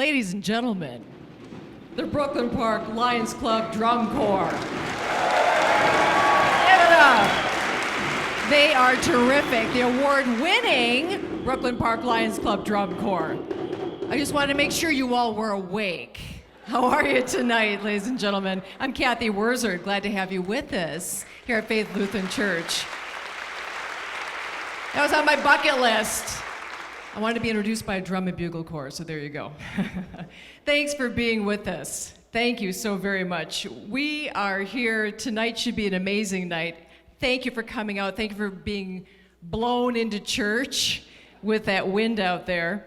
Ladies and gentlemen, the Brooklyn Park Lions Club Drum Corps. Give it up. They are terrific. The award-winning Brooklyn Park Lions Club Drum Corps. I just wanted to make sure you all were awake. How are you tonight, ladies and gentlemen? I'm Cathy Wurzer. Glad to have you with us here at Faith Lutheran Church. That was on my bucket list. I wanted to be introduced by a drum and bugle corps, so there you go. Thanks for being with us. Thank you so very much. We are here. Tonight should be an amazing night. Thank you for coming out. Thank you for being blown into church with that wind out there.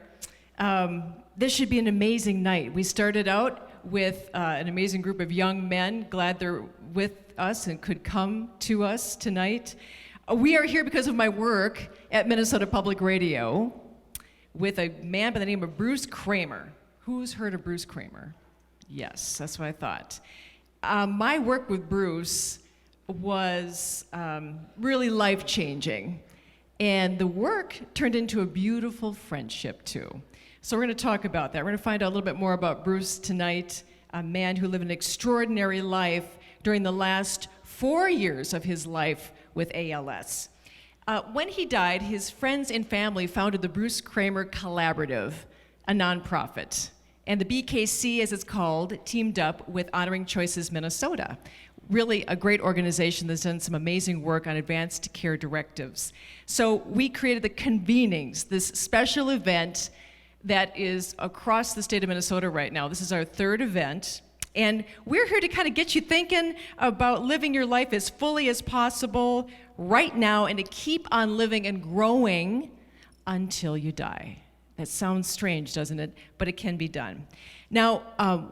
This should be an amazing night. We started out with an amazing group of young men. Glad they're with us and could come to us tonight. We are here because of my work at Minnesota Public Radio with a man by the name of Bruce Kramer. Who's heard of Bruce Kramer? Yes, that's what I thought. My work with Bruce was really life-changing, and the work turned into a beautiful friendship, too. So we're going to talk about that. We're going to find out a little bit more about Bruce tonight, a man who lived an extraordinary life during the last 4 years of his life with ALS. When he died, his friends and family founded the Bruce Kramer Collaborative, a nonprofit. And the BKC, as it's called, teamed up with Honoring Choices Minnesota. Really a great organization that's done some amazing work on advanced care directives. So we created the Convenings, this special event that is across the state of Minnesota right now. This is our third event. And we're here to kind of get you thinking about living your life as fully as possible right now and to keep on living and growing until you die. That sounds strange, doesn't it? But it can be done. Now,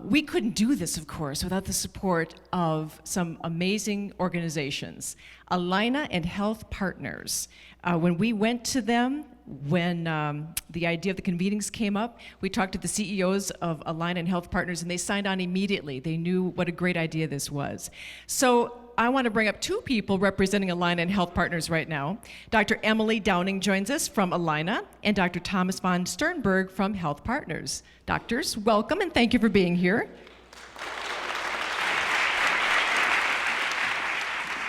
we couldn't do this, of course, without the support of some amazing organizations. Allina and Health Partners. When we went to them, when the idea of the Convenings came up, we talked to the CEOs of Allina and Health Partners, and they signed on immediately. They knew what a great idea this was. So I want to bring up two people representing Allina and Health Partners right now. Dr. Emily Downing joins us from Allina, and Dr. Thomas von Sternberg from Health Partners. Doctors, welcome, and thank you for being here.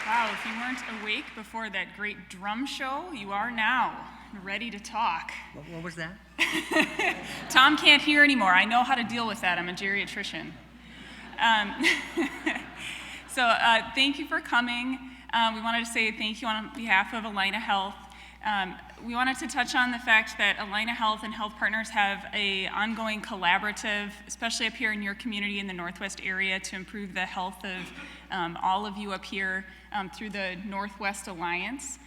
Wow, if you weren't awake before that great drum show, you are now ready to talk. What was that? Tom can't hear anymore. I know how to deal with that. I'm a geriatrician. So thank you for coming. We wanted to say thank you on behalf of Allina Health. We wanted to touch on the fact that Allina Health and Health Partners have an ongoing collaborative, especially up here in your community in the Northwest area, to improve the health of all of you up here through the Northwest Alliance.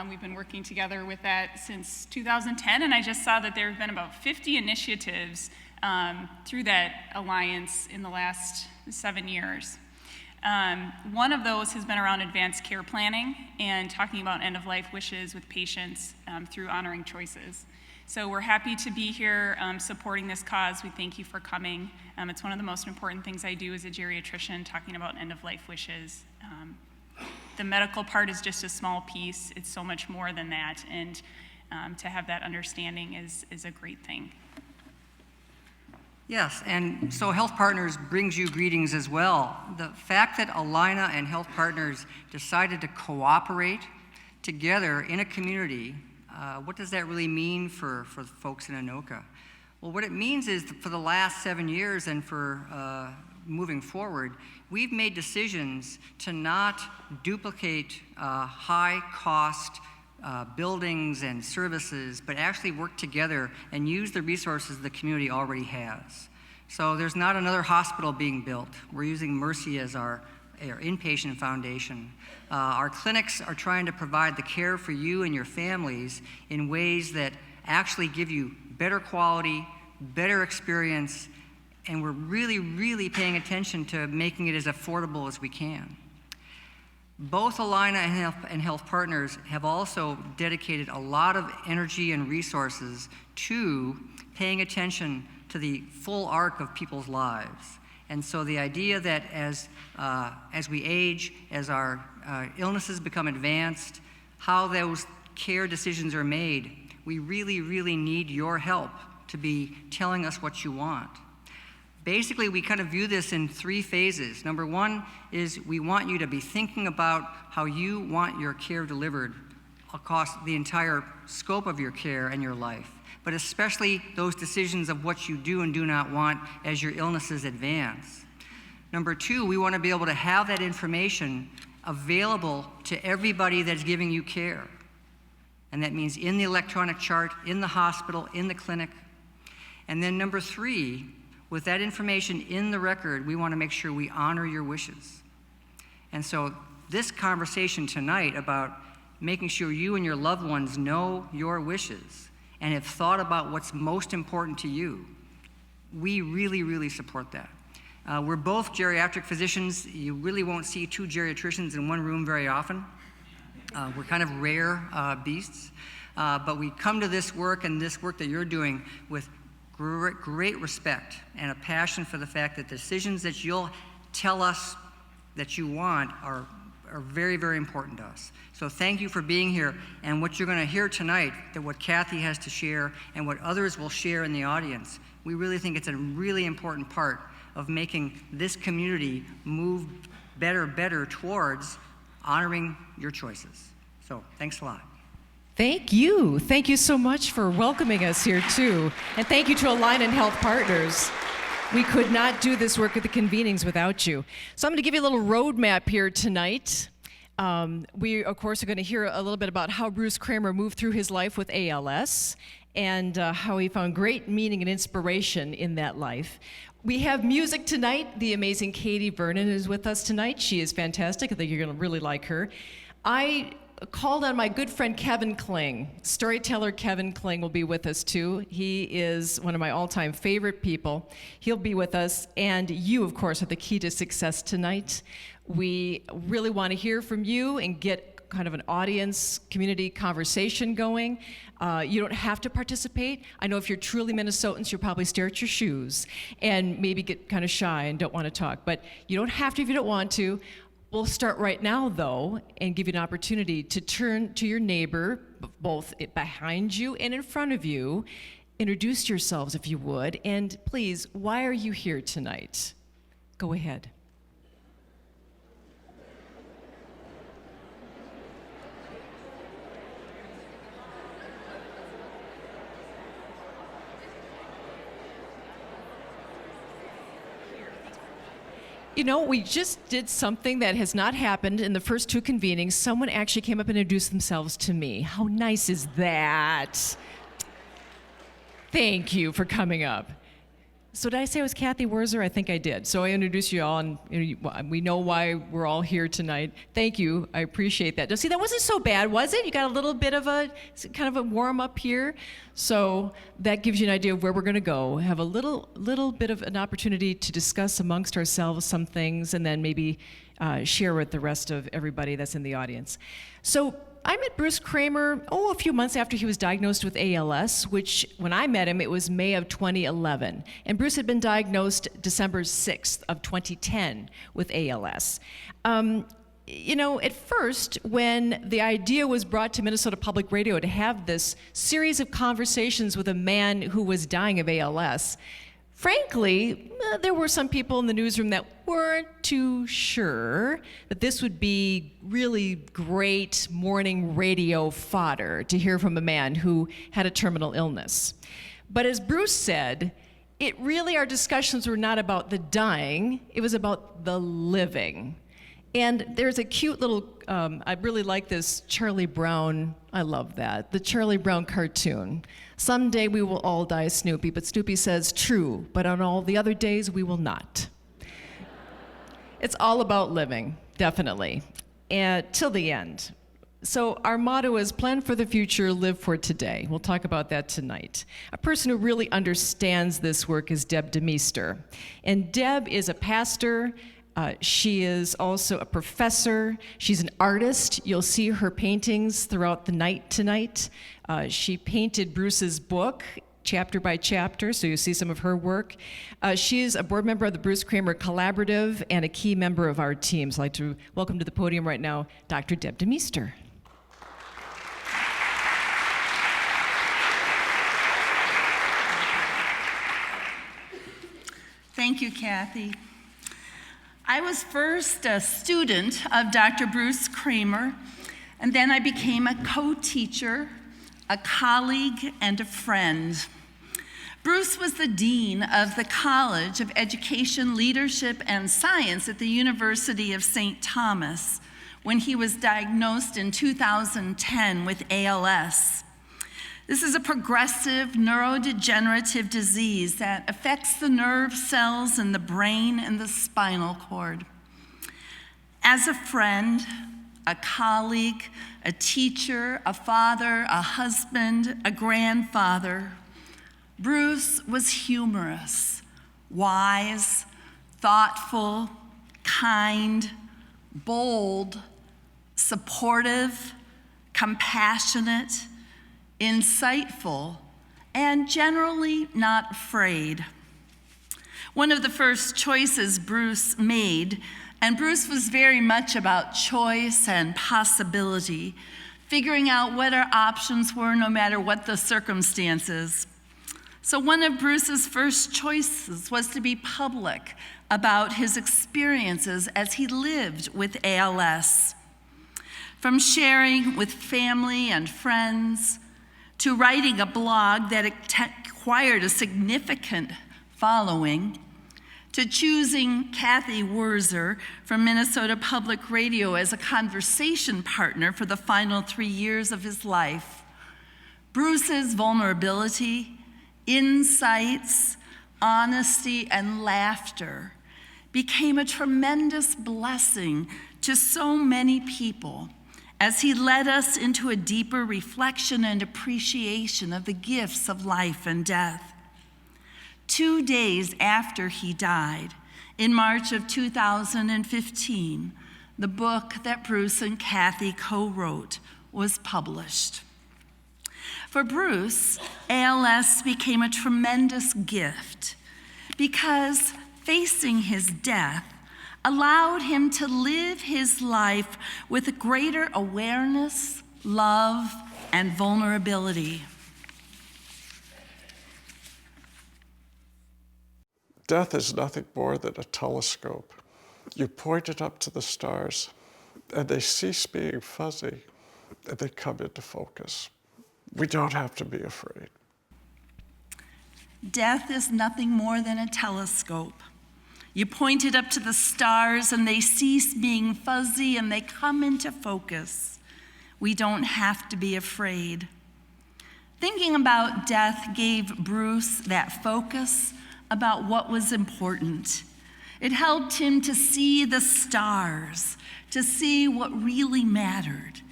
We've been working together with that since 2010, and I just saw that there have been about 50 initiatives through that alliance in the last 7 years. One of those has been around advanced care planning and talking about end-of-life wishes with patients through Honoring Choices. So we're happy to be here supporting this cause. We thank you for coming. It's one of the most important things I do as a geriatrician, talking about end-of-life wishes. The medical part is just a small piece. It's so much more than that, and to have that understanding is a great thing. Yes, and so Health Partners brings you greetings as well. The fact that Allina and Health Partners decided to cooperate together in a community, what does that really mean for folks in Anoka? Well, what it means is for the last 7 years and for moving forward, we've made decisions to not duplicate high-cost buildings and services, but actually work together and use the resources the community already has. So there's not another hospital being built. We're using Mercy as our inpatient foundation. Our clinics are trying to provide the care for you and your families in ways that actually give you better quality, better experience, and we're really, really paying attention to making it as affordable as we can. Both Allina and Health Partners have also dedicated a lot of energy and resources to paying attention to the full arc of people's lives. And so the idea that as we age, as our illnesses become advanced, how those care decisions are made, we really, really need your help to be telling us what you want. Basically, we kind of view this in 3 phases. Number 1 is we want you to be thinking about how you want your care delivered across the entire scope of your care and your life, but especially those decisions of what you do and do not want as your illnesses advance. Number 2, we want to be able to have that information available to everybody that's giving you care. And that means in the electronic chart, in the hospital, in the clinic. And then number 3, with that information in the record, we want to make sure we honor your wishes. And so this conversation tonight about making sure you and your loved ones know your wishes and have thought about what's most important to you, we really, really support that. We're both geriatric physicians. You really won't see 2 geriatricians in one room very often. We're kind of rare beasts, but we come to this work and this work that you're doing with great respect and a passion for the fact that the decisions that you'll tell us that you want are very, very important to us. So thank you for being here. And what you're going to hear tonight, that what Cathy has to share and what others will share in the audience, we really think it's a really important part of making this community move better towards honoring your choices. So thanks a lot. Thank you. Thank you so much for welcoming us here, too. And thank you to Align and Health Partners. We could not do this work at the Convenings without you. So I'm going to give you a little roadmap here tonight. We, of course, are going to hear a little bit about how Bruce Kramer moved through his life with ALS and how he found great meaning and inspiration in that life. We have music tonight. The amazing Katie Vernon is with us tonight. She is fantastic. I think you're going to really like her. I called on my good friend Kevin Kling. Storyteller Kevin Kling will be with us too. He is one of my all-time favorite people. He'll be with us, and you, of course, are the key to success tonight. We really want to hear from you and get kind of an audience, community conversation going. You don't have to participate. I know if you're truly Minnesotans, you'll probably stare at your shoes and maybe get kind of shy and don't want to talk, but you don't have to if you don't want to. We'll start right now, though, and give you an opportunity to turn to your neighbor, both behind you and in front of you. Introduce yourselves, if you would, and please, why are you here tonight? Go ahead. You know, we just did something that has not happened in the first 2 convenings. Someone actually came up and introduced themselves to me. How nice is that? Thank you for coming up. So did I say it was Cathy Wurzer? I think I did. So I introduced you all, and we know why we're all here tonight. Thank you. I appreciate that. Now, see, that wasn't so bad, was it? You got a little bit of a kind of a warm up here. So that gives you an idea of where we're going to go. Have a little bit of an opportunity to discuss amongst ourselves some things, and then maybe share with the rest of everybody that's in the audience. So I met Bruce Kramer, a few months after he was diagnosed with ALS, which when I met him, it was May of 2011. And Bruce had been diagnosed December 6th of 2010 with ALS. You know, at first, when the idea was brought to Minnesota Public Radio to have this series of conversations with a man who was dying of ALS, frankly, there were some people in the newsroom that weren't too sure that this would be really great morning radio fodder to hear from a man who had a terminal illness. But as Bruce said, our discussions were not about the dying, it was about the living. And there's a cute little, I really like this Charlie Brown, I love that, the Charlie Brown cartoon. Someday we will all die, Snoopy, but Snoopy says, true, but on all the other days we will not. It's all about living, definitely, and till the end. So our motto is plan for the future, live for today. We'll talk about that tonight. A person who really understands this work is Deb DeMeester. And Deb is a pastor. She is also a professor. She's an artist. You'll see her paintings throughout the night tonight. She painted Bruce's book, chapter by chapter, so you'll see some of her work. She is a board member of the Bruce Kramer Collaborative and a key member of our team. So I'd like to welcome to the podium right now, Dr. Deb DeMeester. Thank you, Cathy. I was first a student of Dr. Bruce Kramer, and then I became a co-teacher, a colleague, and a friend. Bruce was the dean of the College of Education, Leadership, and Science at the University of St. Thomas when he was diagnosed in 2010 with ALS. This is a progressive neurodegenerative disease that affects the nerve cells in the brain and the spinal cord. As a friend, a colleague, a teacher, a father, a husband, a grandfather, Bruce was humorous, wise, thoughtful, kind, bold, supportive, compassionate, insightful, and generally not afraid. One of the first choices Bruce made, and Bruce was very much about choice and possibility, figuring out what our options were no matter what the circumstances. So one of Bruce's first choices was to be public about his experiences as he lived with ALS. From sharing with family and friends, to writing a blog that acquired a significant following, to choosing Cathy Wurzer from Minnesota Public Radio as a conversation partner for the final 3 years of his life. Bruce's vulnerability, insights, honesty, and laughter became a tremendous blessing to so many people as he led us into a deeper reflection and appreciation of the gifts of life and death. 2 days after he died, in March of 2015, the book that Bruce and Cathy co-wrote was published. For Bruce, ALS became a tremendous gift because facing his death allowed him to live his life with a greater awareness, love, and vulnerability. Death is nothing more than a telescope. You point it up to the stars, and they cease being fuzzy, and they come into focus. We don't have to be afraid. Death is nothing more than a telescope. You point it up to the stars and they cease being fuzzy and they come into focus. We don't have to be afraid. Thinking about death gave Bruce that focus about what was important. It helped him to see the stars, to see what really mattered.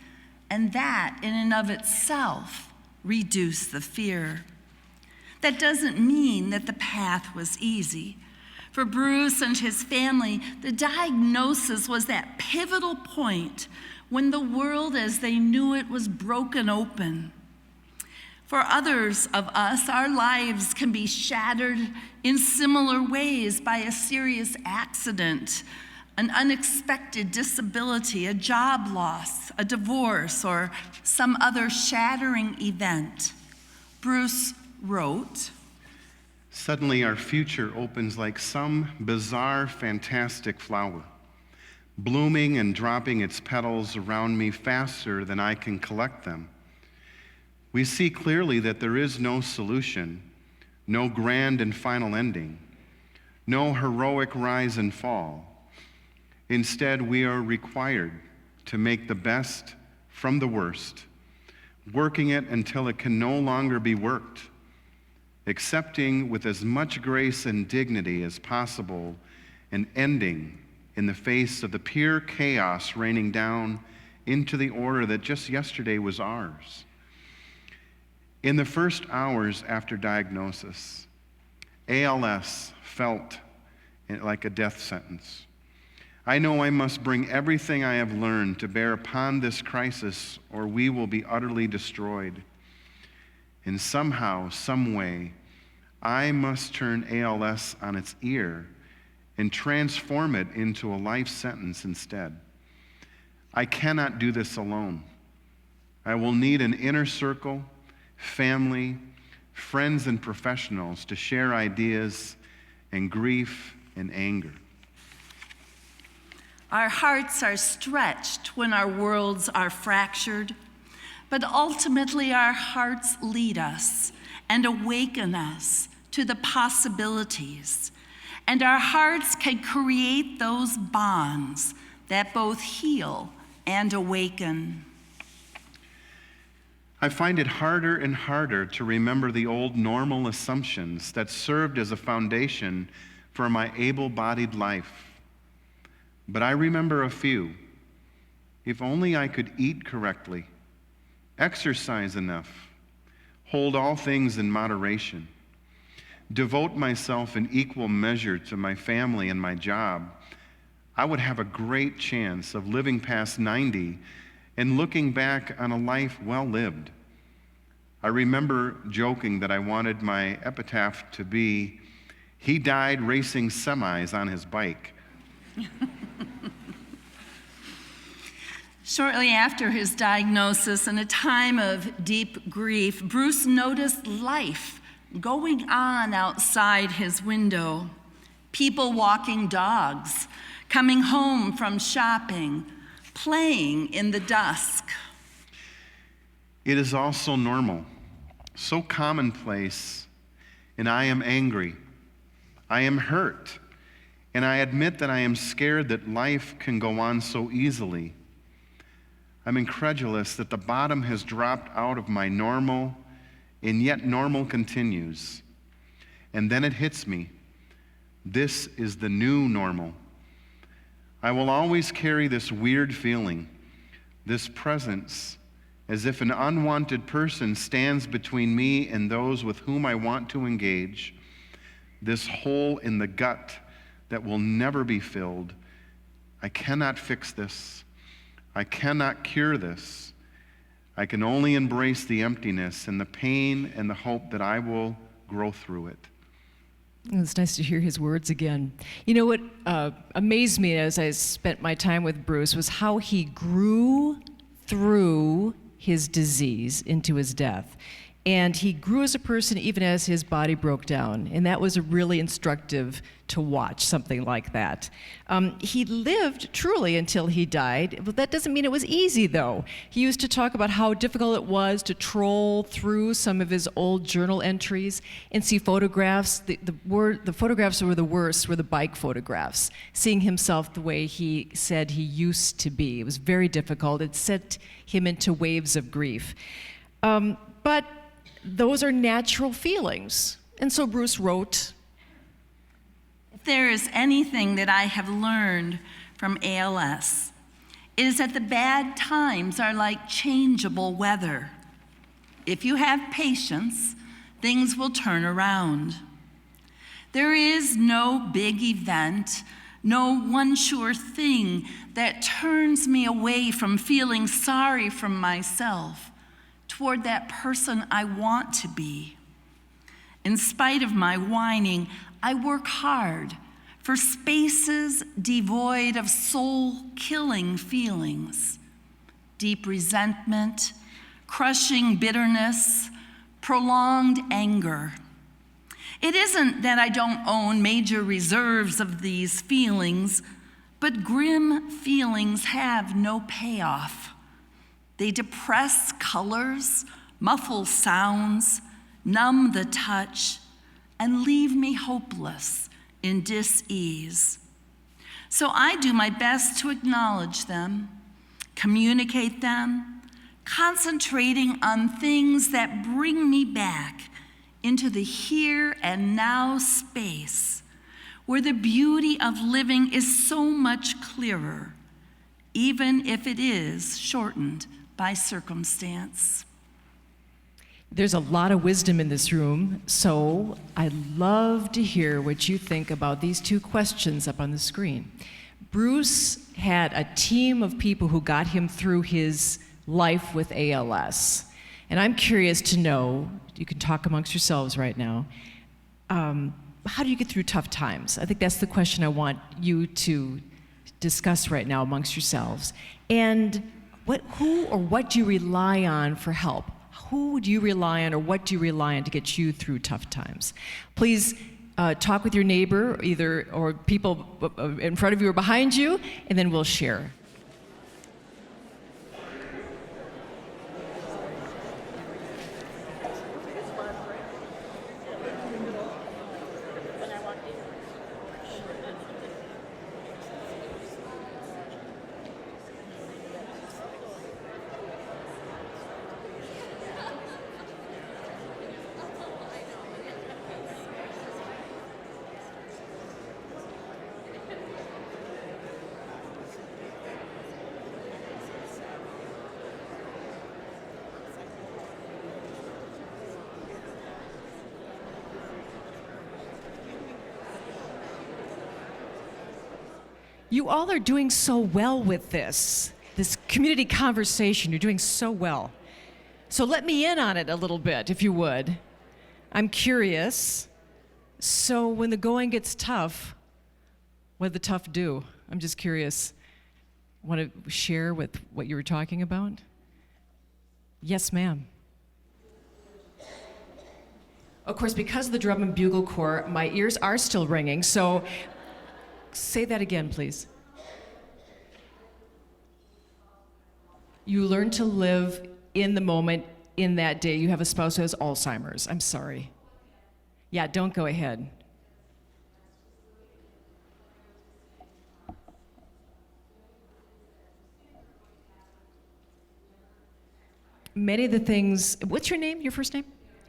And that, in and of itself, reduced the fear. That doesn't mean that the path was easy. For Bruce and his family, the diagnosis was that pivotal point when the world as they knew it was broken open. For others of us, our lives can be shattered in similar ways by a serious accident, an unexpected disability, a job loss, a divorce, or some other shattering event. Bruce wrote, "Suddenly our future opens like some bizarre, fantastic flower, blooming and dropping its petals around me faster than I can collect them. We see clearly that there is no solution, no grand and final ending, no heroic rise and fall. Instead, we are required to make the best from the worst, working it until it can no longer be worked, accepting with as much grace and dignity as possible an ending in the face of the pure chaos raining down into the order that just yesterday was ours. In the first hours after diagnosis, ALS felt like a death sentence. I know I must bring everything I have learned to bear upon this crisis, or we will be utterly destroyed. And somehow, some way, I must turn ALS on its ear and transform it into a life sentence instead. I cannot do this alone. I will need an inner circle, family, friends, and professionals to share ideas and grief and anger. Our hearts are stretched when our worlds are fractured, but ultimately our hearts lead us and awaken us to the possibilities. And our hearts can create those bonds that both heal and awaken. I find it harder and harder to remember the old normal assumptions that served as a foundation for my able-bodied life. But I remember a few. If only I could eat correctly, exercise enough, hold all things in moderation, devote myself in equal measure to my family and my job, I would have a great chance of living past 90 and looking back on a life well lived. I remember joking that I wanted my epitaph to be, "He died racing semis on his bike." Shortly after his diagnosis, in a time of deep grief, Bruce noticed life going on outside his window. People walking dogs, coming home from shopping, playing in the dusk. It is all so normal, so commonplace, and I am angry. I am hurt, and I admit that I am scared that life can go on so easily. I'm incredulous that the bottom has dropped out of my normal, and yet normal continues. And then it hits me. This is the new normal. I will always carry this weird feeling, this presence, as if an unwanted person stands between me and those with whom I want to engage, this hole in the gut that will never be filled. I cannot fix this. I cannot cure this. I can only embrace the emptiness and the pain and the hope that I will grow through it. It's nice to hear his words again. You know what amazed me as I spent my time with Bruce was how he grew through his disease into his death. And he grew as a person even as his body broke down. And that was really instructive to watch something like that. He lived truly until he died. But that doesn't mean it was easy, though. He used to talk about how difficult it was to troll through some of his old journal entries and see photographs. The photographs that were the worst were the bike photographs, seeing himself the way he said he used to be. It was very difficult. It sent him into waves of grief. But those are natural feelings. And so Bruce wrote, "If there is anything that I have learned from ALS, it is that the bad times are like changeable weather. If you have patience, things will turn around. There is no big event, no one sure thing that turns me away from feeling sorry for myself toward that person I want to be. In spite of my whining, I work hard for spaces devoid of soul-killing feelings, deep resentment, crushing bitterness, prolonged anger. It isn't that I don't own major reserves of these feelings, but grim feelings have no payoff. They depress colors, muffle sounds, numb the touch, and leave me hopeless in dis-ease. So I do my best to acknowledge them, communicate them, concentrating on things that bring me back into the here and now space where the beauty of living is so much clearer, even if it is shortened by circumstance." There's a lot of wisdom in this room, so I'd love to hear what you think about these two questions up on the screen. Bruce had a team of people who got him through his life with ALS. And I'm curious to know, you can talk amongst yourselves right now, how do you get through tough times? I think that's the question I want you to discuss right now amongst yourselves. And who or what do you rely on for help? Who do you rely on or what do you rely on to get you through tough times? Please talk with your neighbor, or people in front of you or behind you, and then we'll share. You all are doing so well with this community conversation. You're doing so well. So let me in on it a little bit, if you would. I'm curious. So when the going gets tough, what do the tough do? I'm just curious. Want to share with what you were talking about? Yes, ma'am. Of course, because of the drum and bugle corps, my ears are still ringing, so say that again, please. You learn to live in the moment, in that day. You have a spouse who has Alzheimer's. I'm sorry. Yeah, don't go ahead. Many of the things, what's your name, your first name?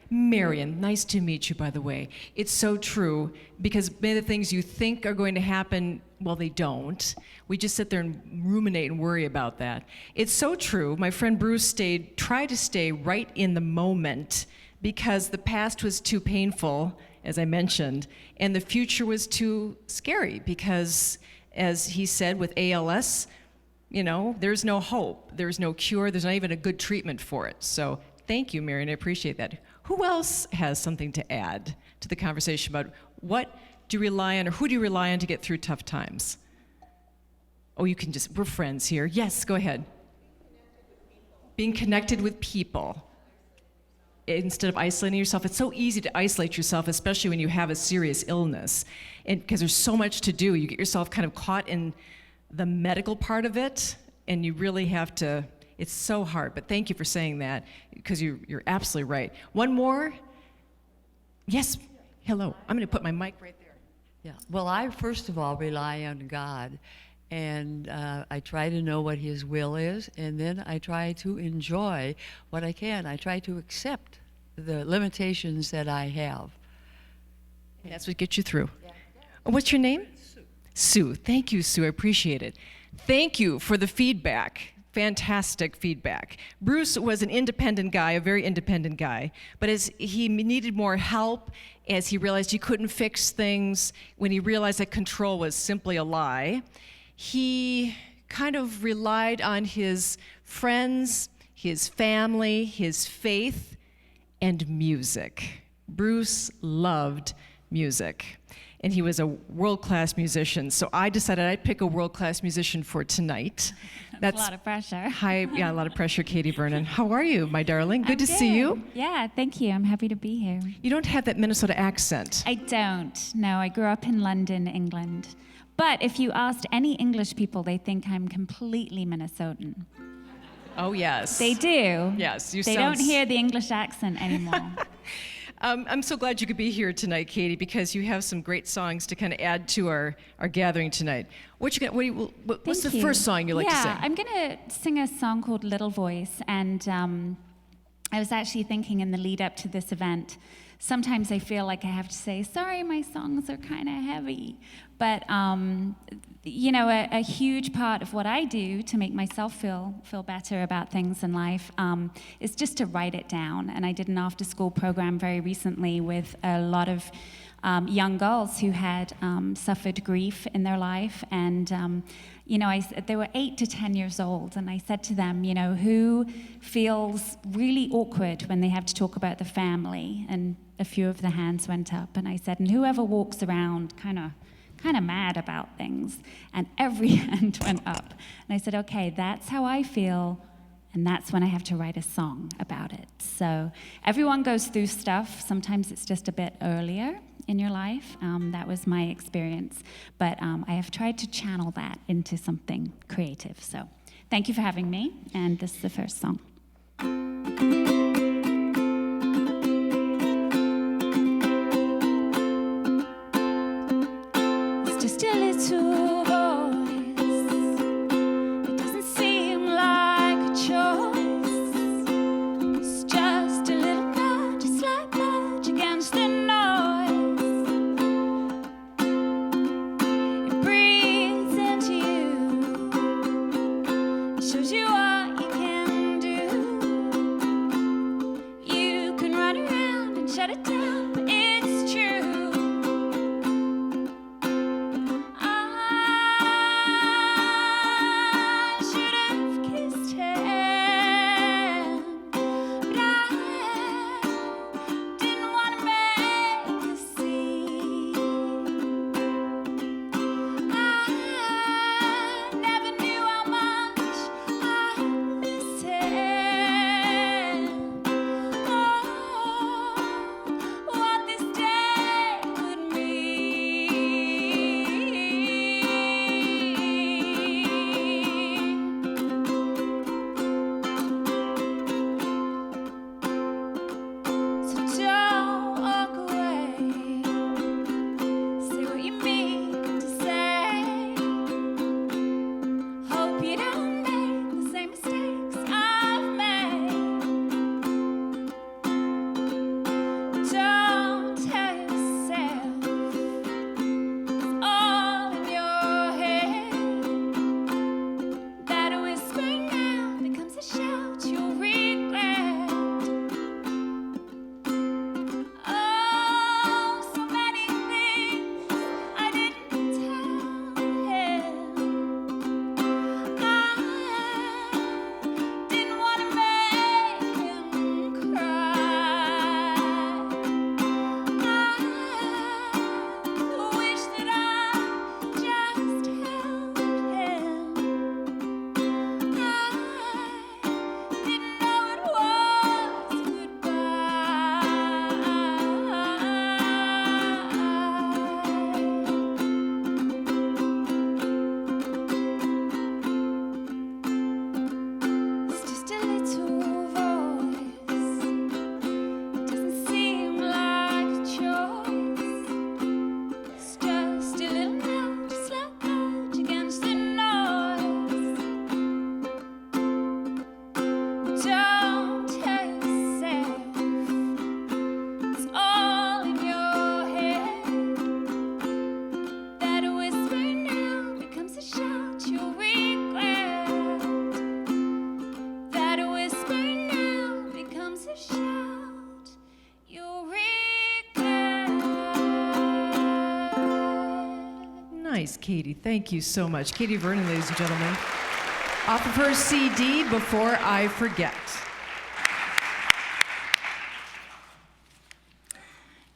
Marion, nice to meet you, by the way. It's so true, because many of the things you think are going to happen, well, they don't. We just sit there and ruminate and worry about that. It's so true. My friend Bruce tried to stay right in the moment because the past was too painful, as I mentioned, and the future was too scary because, as he said, with ALS, there's no hope. There's no cure. There's not even a good treatment for it. So thank you, Marion. I appreciate that. Who else has something to add to the conversation about what do you rely on, or who do you rely on to get through tough times? Oh, we're friends here. Yes, go ahead. Being connected with people instead of isolating yourself. It's so easy to isolate yourself, especially when you have a serious illness, and because there's so much to do. You get yourself kind of caught in the medical part of it, and you really have to. It's so hard, but thank you for saying that, because you're absolutely right. One more? Yes, hello. I'm going to put my mic right there. Yeah, well, I first of all rely on God, and I try to know what His will is, and then I try to enjoy what I can. I try to accept the limitations that I have. And that's what gets you through. Yeah. What's your name? Sue. Thank you, Sue. I appreciate it. Thank you for the feedback. Fantastic feedback. Bruce was an independent guy, a very independent guy, but as he needed more help, as he realized he couldn't fix things, when he realized that control was simply a lie, he kind of relied on his friends, his family, his faith, and music. Bruce loved music, and he was a world-class musician. So I decided I'd pick a world-class musician for tonight. That's a lot of pressure. Yeah, a lot of pressure, Katie Vernon. How are you, my darling? Good to see you. Yeah, thank you. I'm happy to be here. You don't have that Minnesota accent. I don't. No, I grew up in London, England. But if you asked any English people, they think I'm completely Minnesotan. Oh, yes. They do. Yes, you They don't hear the English accent anymore. I'm so glad you could be here tonight, Katie, because you have some great songs to kind of add to our gathering tonight. What's the first song you like to sing? Yeah, I'm going to sing a song called Little Voice, and I was actually thinking in the lead up to this event, sometimes I feel like I have to say, sorry, my songs are kind of heavy. But, a huge part of what I do to make myself feel better about things in life is just to write it down. And I did an after-school program very recently with a lot of young girls who had suffered grief in their life. And, they were 8 to 10 years old. And I said to them, who feels really awkward when they have to talk about the family? And a few of the hands went up. And I said, and whoever walks around kind of mad about things? And every hand went up. And I said, okay, that's how I feel, and that's when I have to write a song about it. So everyone goes through stuff. Sometimes it's just a bit earlier. in your life. That was my experience. But I have tried to channel that into something creative. So thank you for having me. And this is the first song. It's just a little voice. It doesn't seem like a choice. It's just a little nudge, a slight nudge against the noise. It breathes into you. It shows you what you can do. You can run around and shut it down, but it's true. I should have kissed him, but I didn't want to make a scene. I never knew how much I missed him. Oh, what this day would mean. So don't walk away. Say what you mean to say. Hope you don't make the same mistakes I've made. Don't tell yourself it's all in your head. That a whisper now becomes a shout you'll regret. Oh, so many things I didn't tell him. I didn't want to make him cry. I wish that I just held him. I didn't know it was goodbye. It's just a little voice. It doesn't seem like a choice. It's just a little nudge, a slight nudge against the noise. Don't tell yourself it's all in your head. That a whisper now becomes a shout you'll regret. That a whisper now becomes a shout you'll regret. Nice, Katie. Thank you so much. Katie Vernon, ladies and gentlemen. Off of her CD, Before I Forget.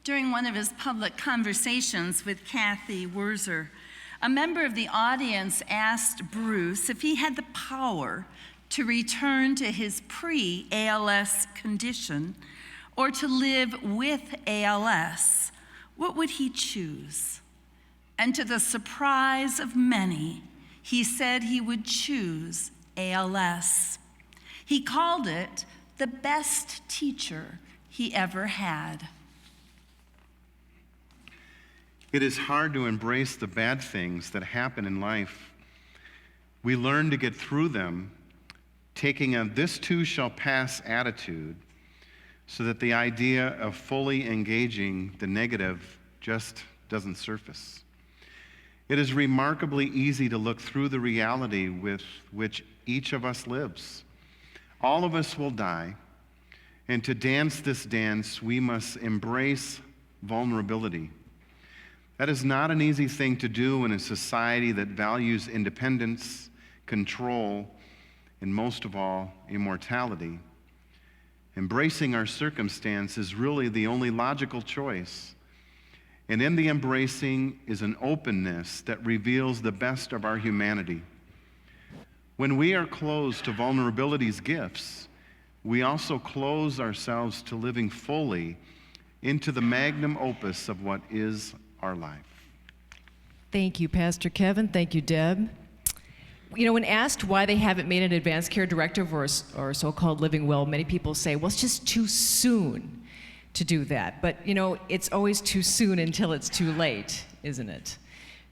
During one of his public conversations with Cathy, Wurzer, a member of the audience asked Bruce if he had the power to return to his pre-ALS condition or to live with ALS, what would he choose? And to the surprise of many, he said he would choose ALS. He called it the best teacher he ever had. It is hard to embrace the bad things that happen in life. We learn to get through them, taking a this too shall pass attitude, so that the idea of fully engaging the negative just doesn't surface. It is remarkably easy to look through the reality with which each of us lives. All of us will die, and to dance this dance, we must embrace vulnerability. That is not an easy thing to do in a society that values independence, control, and most of all, immortality. Embracing our circumstance is really the only logical choice. And in the embracing is an openness that reveals the best of our humanity. When we are closed to vulnerability's gifts, we also close ourselves to living fully into the magnum opus of what is our life. Thank you, Pastor Kevin. Thank you, Deb. You know, when asked why they haven't made an advanced care directive or a so-called living will, many people say, well, it's just too soon to do that. But, you know, it's always too soon until it's too late, isn't it?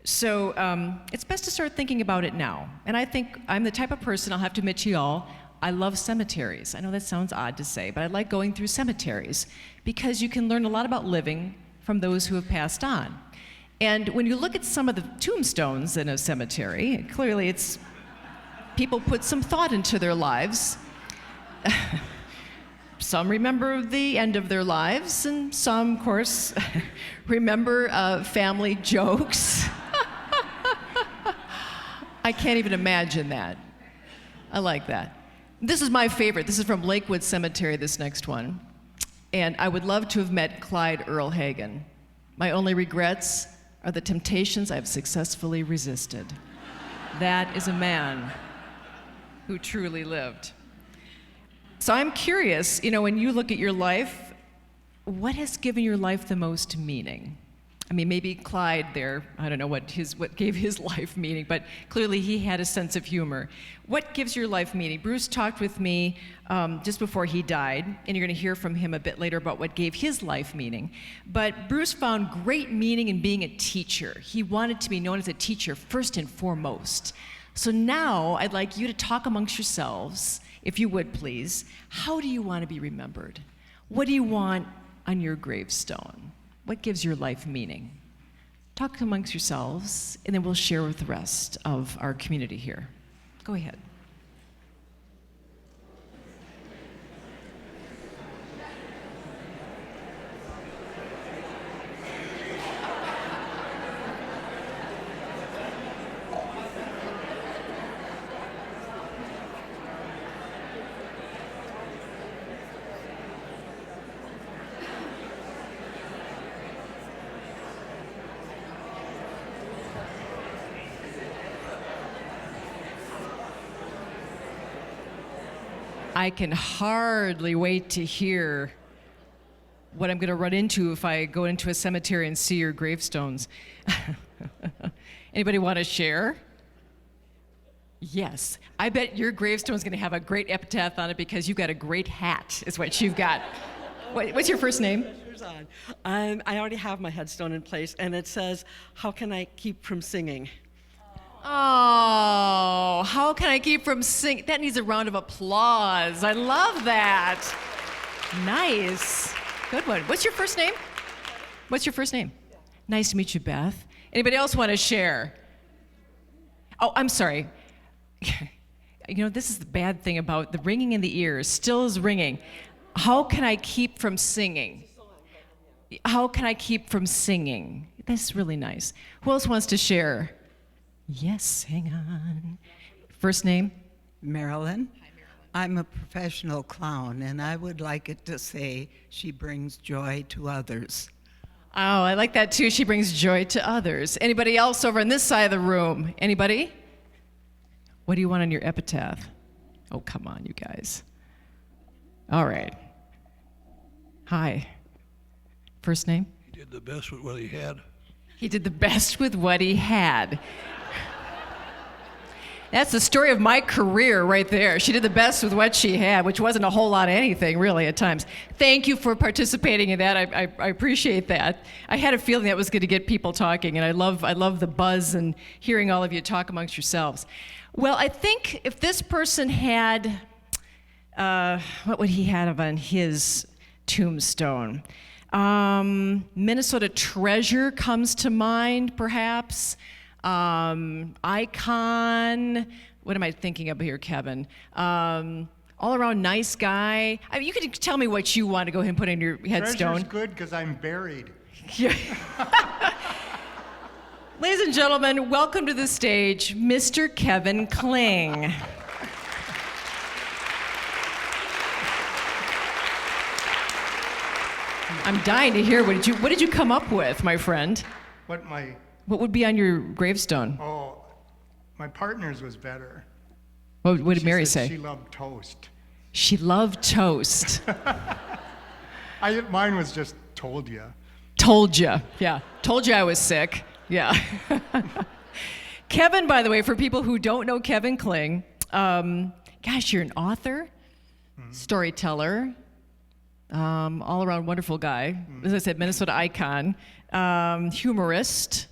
So it's best to start thinking about it now. And I think I'm the type of person, I'll have to admit to you all, I love cemeteries. I know that sounds odd to say, but I like going through cemeteries because you can learn a lot about living from those who have passed on. And when you look at some of the tombstones in a cemetery, clearly it's people put some thought into their lives. Some remember the end of their lives, and some, of course, remember family jokes. I can't even imagine that. I like that. This is my favorite. This is from Lakewood Cemetery, this next one. And I would love to have met Clyde Earl Hagen. My only regrets are the temptations I've successfully resisted. That is a man who truly lived. So I'm curious, you know, when you look at your life, what has given your life the most meaning? I mean, maybe Clyde there, I don't know what gave his life meaning, but clearly he had a sense of humor. What gives your life meaning? Bruce talked with me just before he died, and you're going to hear from him a bit later about what gave his life meaning. But Bruce found great meaning in being a teacher. He wanted to be known as a teacher first and foremost. So now I'd like you to talk amongst yourselves, if you would please. How do you want to be remembered? What do you want on your gravestone? What gives your life meaning? Talk amongst yourselves, and then we'll share with the rest of our community here. Go ahead. I can hardly wait to hear what I'm going to run into if I go into a cemetery and see your gravestones. Anybody want to share? Yes. I bet your gravestone is going to have a great epitaph on it because you've got a great hat, is what you've got. What's your first name? I already have my headstone in place, and it says, "How can I keep from singing?" Oh, how can I keep from singing? That needs a round of applause. I love that. Nice. Good one. What's your first name? What's your first name? Nice to meet you, Beth. Anybody else want to share? Oh, I'm sorry. You know, this is the bad thing about the ringing in the ears. Still is ringing. How can I keep from singing? How can I keep from singing? That's really nice. Who else wants to share? Yes, hang on. First name? Marilyn. I'm a professional clown, and I would like it to say she brings joy to others. Oh, I like that too. She brings joy to others. Anybody else over on this side of the room? Anybody? What do you want on your epitaph? Oh, come on, you guys. All right. Hi. First name? He did the best with what he had. He did the best with what he had. That's the story of my career right there. She did the best with what she had, which wasn't a whole lot of anything, really, at times. Thank you for participating in that. I appreciate that. I had a feeling that was going to get people talking, and I love the buzz and hearing all of you talk amongst yourselves. Well, I think if this person had, what would he have on his tombstone? Minnesota Treasure comes to mind, perhaps. Icon, what am I thinking of here, Kevin? All around nice guy. I mean, you could tell me what you want to go ahead and put in your headstone. Treasure's good because I'm buried. Ladies and gentlemen, welcome to the stage, Mr. Kevin Kling. I'm dying to hear, what did you come up with, my friend? What would be on your gravestone? Oh, my partner's was better. What did Mary say? She loved toast. She loved toast. Mine was just Told you. Told you. Yeah. Told you I was sick. Yeah. Kevin, by the way, for people who don't know Kevin Kling, gosh, you're an author, storyteller, all around wonderful guy. As I said, Minnesota icon, humorist.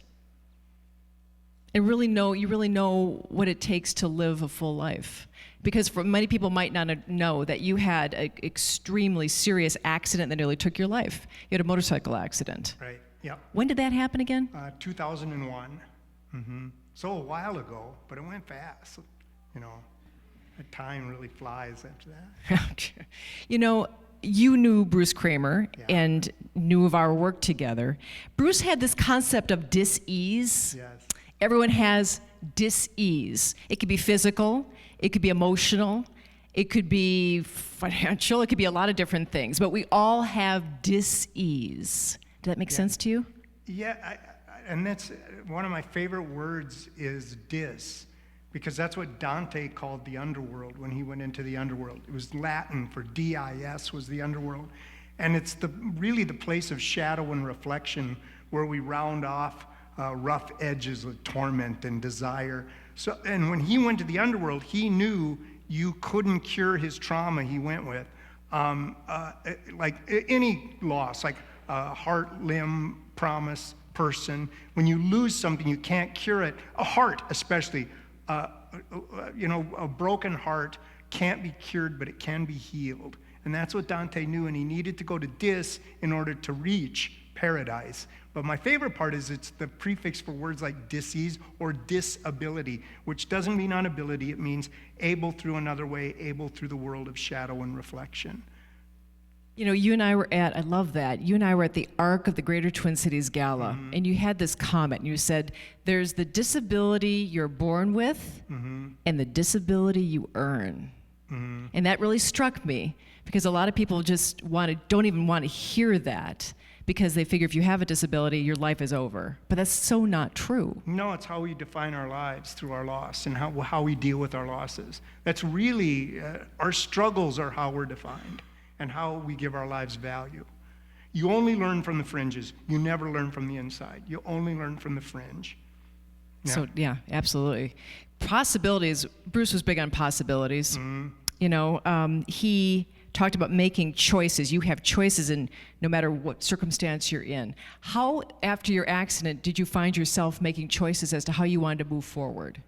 And you really know what it takes to live a full life. Because for many people might not know that you had an extremely serious accident that nearly took your life. You had a motorcycle accident. Right, yep. When did that happen again? 2001. So a while ago, but it went fast. You know, the time really flies after that. You know, you knew Bruce Kramer and knew of our work together. Bruce had this concept of dis-ease. Yes. Everyone has dis-ease. It could be physical, it could be emotional, it could be financial, it could be a lot of different things, but we all have dis-ease. Does that make sense to you? Yeah, and that's one of my favorite words is dis, because that's what Dante called the underworld when he went into the underworld. It was Latin for dis was the underworld. And it's really the place of shadow and reflection where we round off rough edges of torment and desire. So, and when he went to the underworld, he knew you couldn't cure his trauma he went with. Like any loss, like heart, limb, promise, person, when you lose something, you can't cure it. A heart, especially, you know, a broken heart can't be cured, but it can be healed. And that's what Dante knew, and he needed to go to dis in order to reach paradise. But my favorite part is it's the prefix for words like dis-ease or disability, which doesn't mean inability, it means able through another way, able through the world of shadow and reflection. You know, you and I were I love that, you and I were at the Arc of the Greater Twin Cities Gala, and you had this comment, and you said, there's the disability you're born with, and the disability you earn. And that really struck me, because a lot of people just don't even want to hear that, because they figure if you have a disability, your life is over. But that's so not true. No, it's how we define our lives through our loss and how we deal with our losses. That's really, our struggles are how we're defined and how we give our lives value. You only learn from the fringes. You never learn from the inside. You only learn from the fringe. Yeah. So, yeah, absolutely. Possibilities, Bruce was big on possibilities. You know, he talked about making choices. You have choices in no matter what circumstance you're in. How, after your accident, did you find yourself making choices as to how you wanted to move forward?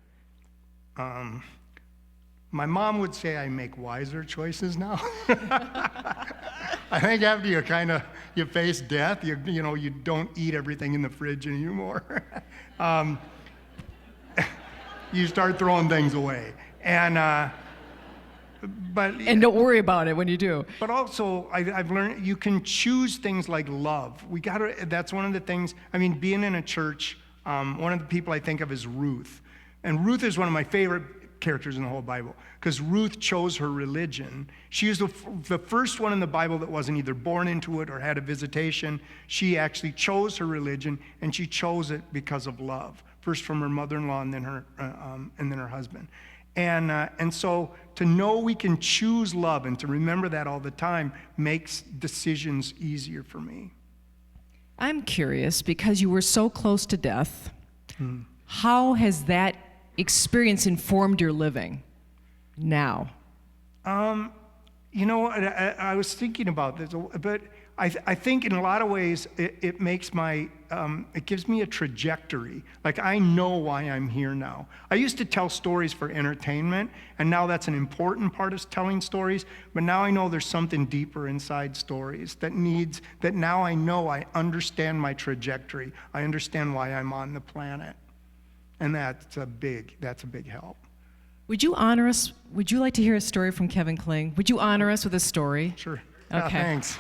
My mom would say I make wiser choices now. I think after you face death, you know, you don't eat everything in the fridge anymore. You start throwing things away. And don't worry about it when you do. But also, I've learned you can choose things like love. That's one of the things, I mean, being in a church, one of the people I think of is Ruth. And Ruth is one of my favorite characters in the whole Bible, because Ruth chose her religion. She was the first one in the Bible that wasn't either born into it or had a visitation. She actually chose her religion, and she chose it because of love. First from her mother-in-law, and then her husband. And so to know we can choose love and to remember that all the time makes decisions easier for me. I'm curious, because you were so close to death, how has that experience informed your living now? You know, I was thinking about this, but I think in a lot of ways it makes it gives me a trajectory. Like, I know why I'm here now. I used to tell stories for entertainment, and now that's an important part of telling stories, but now I know there's something deeper inside stories that now I know I understand my trajectory. I understand why I'm on the planet. And that's a big help. Would you honor us? Would you like to hear a story from Kevin Kling? Would you honor us with a story? Sure. Okay. Thanks.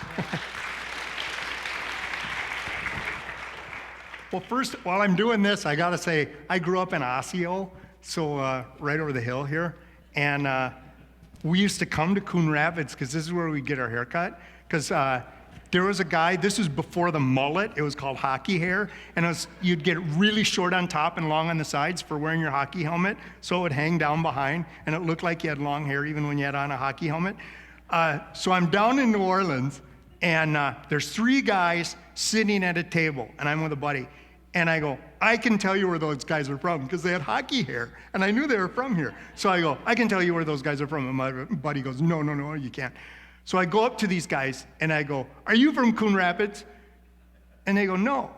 Well, first, while I'm doing this, I gotta say, I grew up in Osseo, so right over the hill here, and we used to come to Coon Rapids because this is where we get our haircut, because there was a guy, this was before the mullet, it was called hockey hair, and you'd get really short on top and long on the sides for wearing your hockey helmet, so it would hang down behind, and it looked like you had long hair even when you had on a hockey helmet. So I'm down in New Orleans, And there's 3 guys sitting at a table, and I'm with a buddy. And I go, I can tell you where those guys are from, because they had hockey hair, and I knew they were from here. So I go, I can tell you where those guys are from. And my buddy goes, no, you can't. So I go up to these guys, and I go, are you from Coon Rapids? And they go, no.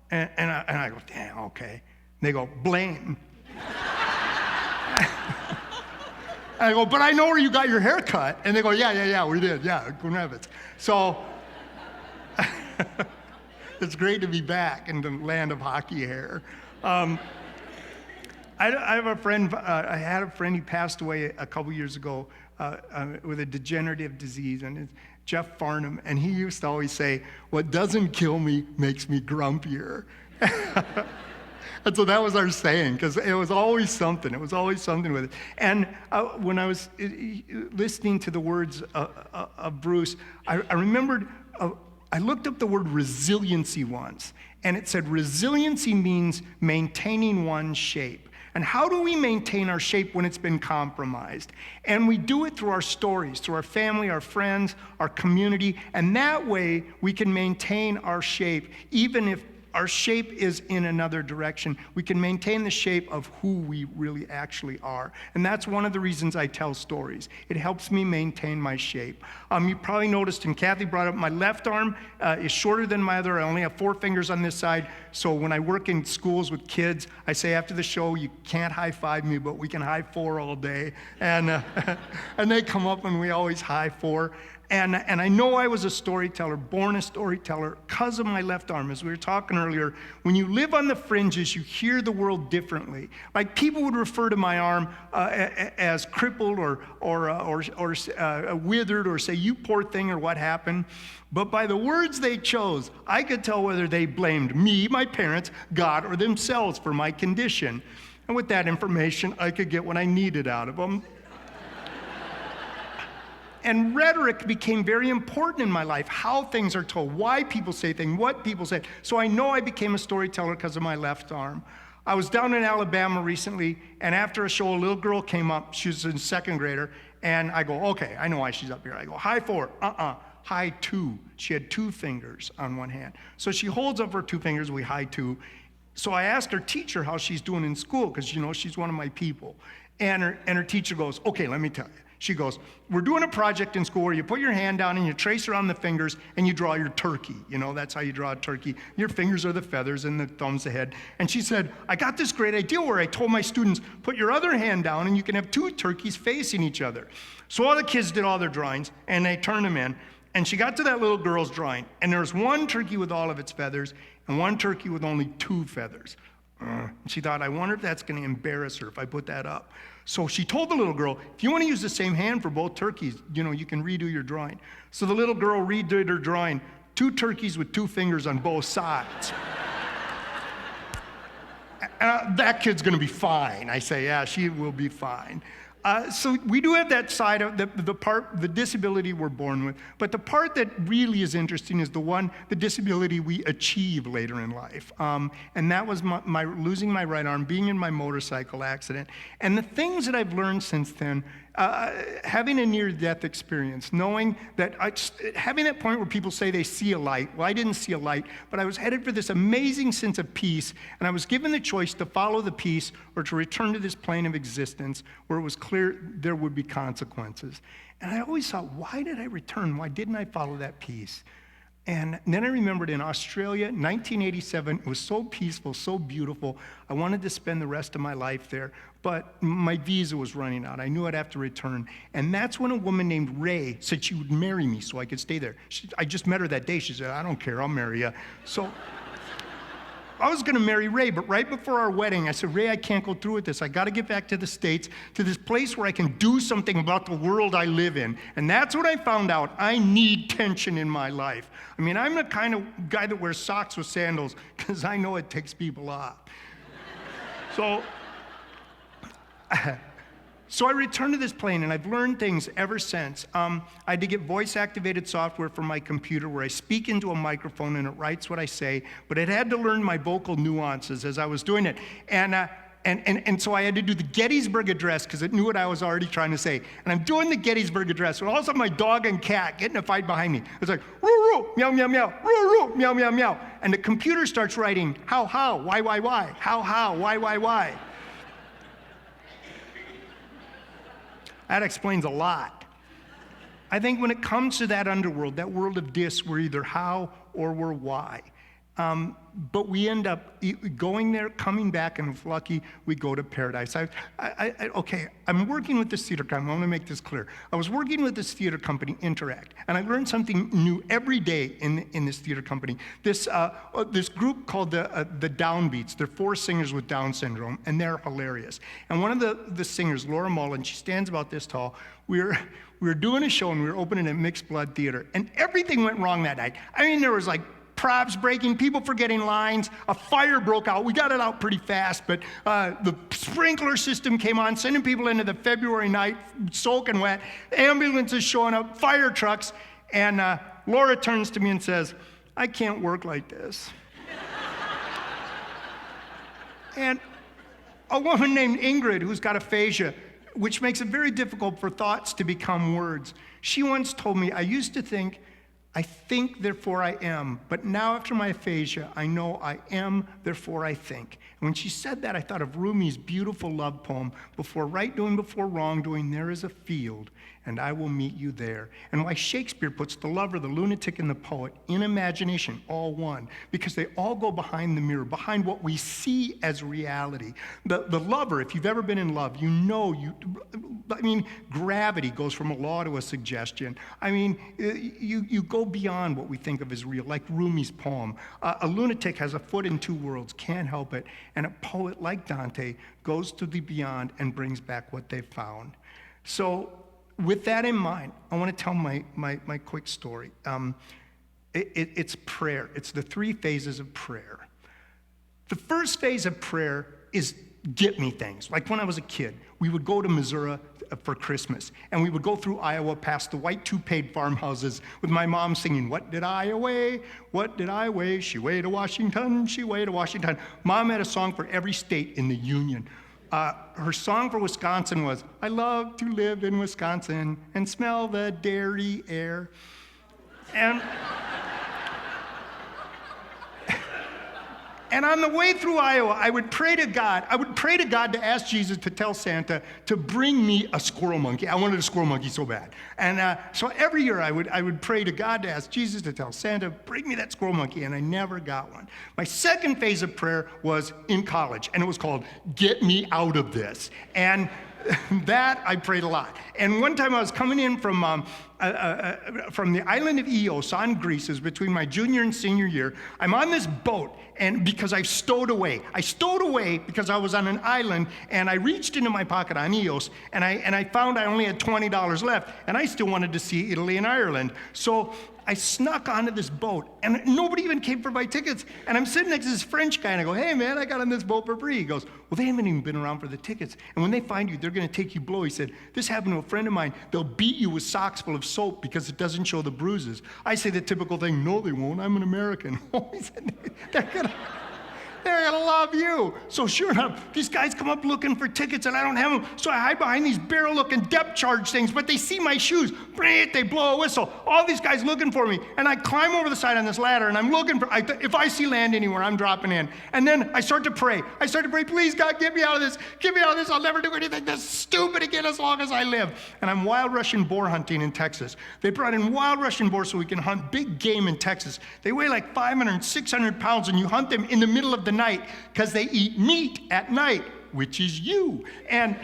And I go, damn, okay. And they go, Blaine. I go, but I know where you got your hair cut. And they go, yeah, we did, Coon Rapids. So it's great to be back in the land of hockey hair. I have a friend, I had a friend, he passed away a couple years ago with a degenerative disease, and it's Jeff Farnham, and he used to always say, what doesn't kill me makes me grumpier. And so that was our saying, because it was always something. It was always something with it. And when I was listening to the words of Bruce, I remembered, I looked up the word resiliency once, and it said resiliency means maintaining one's shape. And how do we maintain our shape when it's been compromised? And we do it through our stories, through our family, our friends, our community, and that way we can maintain our shape. Even if our shape is in another direction, we can maintain the shape of who we really actually are. And that's one of the reasons I tell stories. It helps me maintain my shape. You probably noticed, and Cathy brought up, my left arm is shorter than my other. I only have 4 fingers on this side. So when I work in schools with kids, I say after the show, you can't high-five me, but we can high-4 all day. And and they come up and we always high-4. And I know I was a storyteller, born a storyteller, because of my left arm. As we were talking earlier, when you live on the fringes, you hear the world differently. Like, people would refer to my arm as crippled or withered, or say, you poor thing, or what happened. But by the words they chose, I could tell whether they blamed me, my parents, God, or themselves for my condition. And with that information, I could get what I needed out of them. And rhetoric became very important in my life, how things are told, why people say things, what people say. So I know I became a storyteller because of my left arm. I was down in Alabama recently, and after a show, a little girl came up. She was in 2nd grader, and I go, okay, I know why she's up here. I go, high-4, high-2. She had 2 fingers on one hand. So she holds up her 2 fingers, we high-2. So I asked her teacher how she's doing in school, because, you know, she's one of my people. And her teacher goes, okay, let me tell you. She goes, we're doing a project in school where you put your hand down and you trace around the fingers and you draw your turkey. You know, that's how you draw a turkey. Your fingers are the feathers and the thumb's the head. And she said, I got this great idea where I told my students, put your other hand down and you can have 2 turkeys facing each other. So all the kids did all their drawings and they turned them in. And she got to that little girl's drawing, and there was 1 turkey with all of its feathers and 1 turkey with only 2 feathers. She thought, I wonder if that's going to embarrass her if I put that up. So she told the little girl, if you want to use the same hand for both turkeys, you know, you can redo your drawing. So the little girl redid her drawing, 2 turkeys with 2 fingers on both sides. That kid's going to be fine. I say, yeah, she will be fine. So we do have that side of the disability we're born with, but the part that really is interesting is the disability we achieve later in life. And that was my losing my right arm, being in my motorcycle accident. And the things that I've learned since then, having a near-death experience, knowing that, having that point where people say they see a light. Well, I didn't see a light, but I was headed for this amazing sense of peace, and I was given the choice to follow the peace or to return to this plane of existence where it was clear there would be consequences. And I always thought, why did I return? Why didn't I follow that peace? And then I remembered in Australia, 1987, it was so peaceful, so beautiful. I wanted to spend the rest of my life there, but my visa was running out. I knew I'd have to return. And that's when a woman named Ray said she would marry me so I could stay there. I just met her that day. She said, I don't care, I'll marry you. So I was going to marry Ray, but right before our wedding, I said, Ray, I can't go through with this. I got to get back to the States, to this place where I can do something about the world I live in. And that's what I found out. I need tension in my life. I mean, I'm the kind of guy that wears socks with sandals because I know it takes people off. So I returned to this plane, and I've learned things ever since. I had to get voice-activated software for my computer where I speak into a microphone and it writes what I say, but it had to learn my vocal nuances as I was doing it. And And so I had to do the Gettysburg Address because it knew what I was already trying to say. And I'm doing the Gettysburg Address, and all of a sudden my dog and cat get in a fight behind me. It's like, roo, roo, meow, meow, meow, roo, roo, meow, meow, meow. And the computer starts writing, how, why, how, why. That explains a lot. I think when it comes to that underworld, that world of dis, we're either how or we're why. But we end up going there, coming back, and if lucky, we go to paradise. I'm working with this theater company. I want to make this clear. I was working with this theater company, Interact, and I learned something new every day in this theater company. This group called the Downbeats. They're 4 singers with Down syndrome, and they're hilarious. And one of the singers, Laura Mullen, she stands about this tall. We were doing a show, and we were opening at Mixed Blood Theater, and everything went wrong that night. I mean, there was like props breaking, people forgetting lines, a fire broke out. We got it out pretty fast, but the sprinkler system came on, sending people into the February night, soaking wet, ambulances showing up, fire trucks, and Laura turns to me and says, I can't work like this. And a woman named Ingrid, who's got aphasia, which makes it very difficult for thoughts to become words, she once told me, I used to think, I think, therefore I am. But now after my aphasia, I know I am, therefore I think. And when she said that, I thought of Rumi's beautiful love poem, before right doing, before wrong doing, there is a field, and I will meet you there. And why Shakespeare puts the lover, the lunatic, and the poet in imagination, all one, because they all go behind the mirror, behind what we see as reality. The lover, if you've ever been in love, you know, gravity goes from a law to a suggestion. I mean, you go beyond what we think of as real, like Rumi's poem. A lunatic has a foot in 2 worlds, can't help it, and a poet like Dante goes to the beyond and brings back what they've found. So with that in mind, I want to tell my quick story. It's prayer. It's the 3 phases of prayer. The first phase of prayer is get me things. Like when I was a kid, we would go to Missouri for Christmas, and we would go through Iowa past the white 2-paid farmhouses with my mom singing, what did I weigh? What did I weigh? She weighed a Washington, she weighed a Washington. Mom had a song for every state in the Union. Her song for Wisconsin was, I love to live in Wisconsin and smell the dairy air. And on the way through Iowa, I would pray to God. I would pray to God to ask Jesus to tell Santa to bring me a squirrel monkey. I wanted a squirrel monkey so bad. And so every year I would pray to God to ask Jesus to tell Santa, bring me that squirrel monkey, and I never got one. My second phase of prayer was in college, and it was called Get Me Out of This. And that I prayed a lot. And one time I was coming in from the island of Ios on Greece, is between my junior and senior year. I'm on this boat, and because I stowed away because I was on an island, and I reached into my pocket on Ios, and I found I only had $20 left, and I still wanted to see Italy and Ireland. So I snuck onto this boat, and nobody even came for my tickets. And I'm sitting next to this French guy, and I go, hey, man, I got on this boat for free. He goes, well, they haven't even been around for the tickets. And when they find you, they're going to take you below. He said, this happened to a friend of mine. They'll beat you with socks full of soap because it doesn't show the bruises. I say the typical thing, no, they won't. I'm an American. He said, they're going to love you. So sure enough, these guys come up looking for tickets, and I don't have them. So I hide behind these barrel-looking depth charge things, but they see my shoes. They blow a whistle. All these guys looking for me. And I climb over the side on this ladder, and I'm looking for, if I see land anywhere, I'm dropping in. And then I start to pray. Please, God, get me out of this. Get me out of this. I'll never do anything this stupid again as long as I live. And I'm wild Russian boar hunting in Texas. They brought in wild Russian boars so we can hunt big game in Texas. They weigh like 500, 600 pounds, and you hunt them in the middle of the night because they eat meat at night, which is you. And